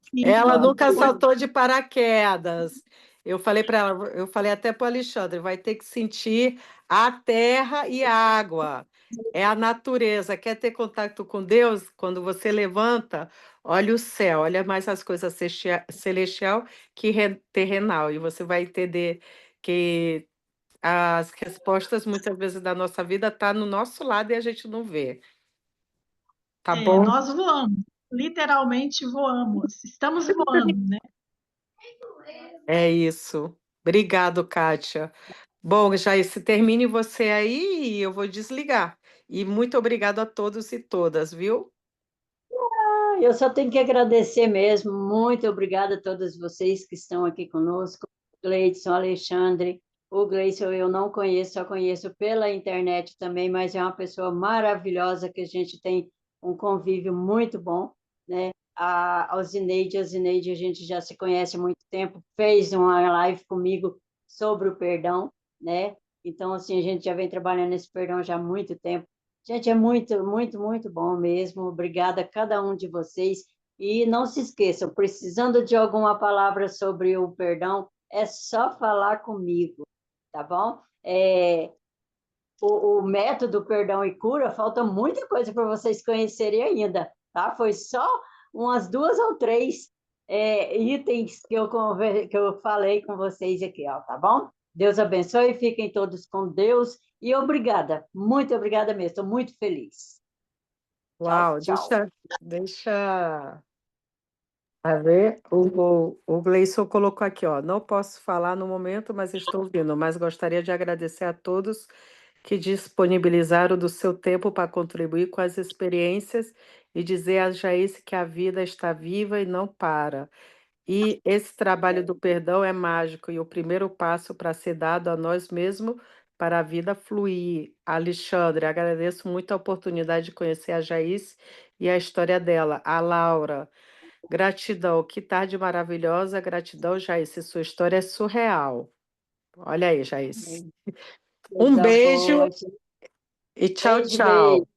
Sim, Ela nunca foi. saltou de paraquedas. Eu falei para ela, eu falei até para o Alexandre, vai ter que sentir a terra e a água. É a natureza. Quer ter contato com Deus? Quando você levanta, olha o céu, olha mais as coisas celestial que terrenal. E você vai entender que as respostas, muitas vezes, da nossa vida estão no nosso lado e a gente não vê. Tá bom? Nós voamos, literalmente voamos. Estamos voando, né? É isso. Obrigado, Kátia. Bom, Jair, termine você aí e eu vou desligar. E muito obrigado a todos e todas, viu? Eu só tenho que agradecer mesmo. Muito obrigada a todos vocês que estão aqui conosco. Gleidson, Alexandre. O Gleidson eu não conheço, só conheço pela internet também, mas é uma pessoa maravilhosa que a gente tem um convívio muito bom, né? A Zineide a gente já se conhece há muito tempo, fez uma live comigo sobre o perdão, né? Então, assim, a gente já vem trabalhando nesse perdão já há muito tempo. Gente, é muito, muito, muito bom mesmo. Obrigada a cada um de vocês. E não se esqueçam, precisando de alguma palavra sobre o perdão, é só falar comigo, tá bom? o método perdão e cura, falta muita coisa para vocês conhecerem ainda, tá? Foi só umas 2 ou 3 itens que eu falei com vocês aqui, ó, tá bom? Deus abençoe, fiquem todos com Deus e obrigada, muito obrigada mesmo, estou muito feliz. Uau, Tchau. deixa a ver. O Gleison colocou aqui, ó. Não posso falar no momento, mas estou ouvindo. Mas gostaria de agradecer a todos que disponibilizaram do seu tempo para contribuir com as experiências e dizer a Jaíce que a vida está viva e não para. E esse trabalho do perdão é mágico e o primeiro passo para ser dado a nós mesmos para a vida fluir. Alexandre, agradeço muito a oportunidade de conhecer a Jaíce e a história dela. A Laura, gratidão, que tarde maravilhosa, gratidão, Jaíce, sua história é surreal. Olha aí, Jaíce. Um Coisa beijo boa. e tchau, Beijo, beijo. tchau.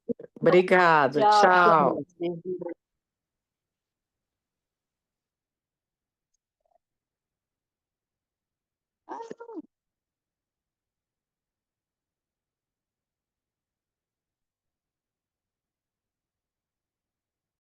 Obrigado, Tchau, tchau. tchau.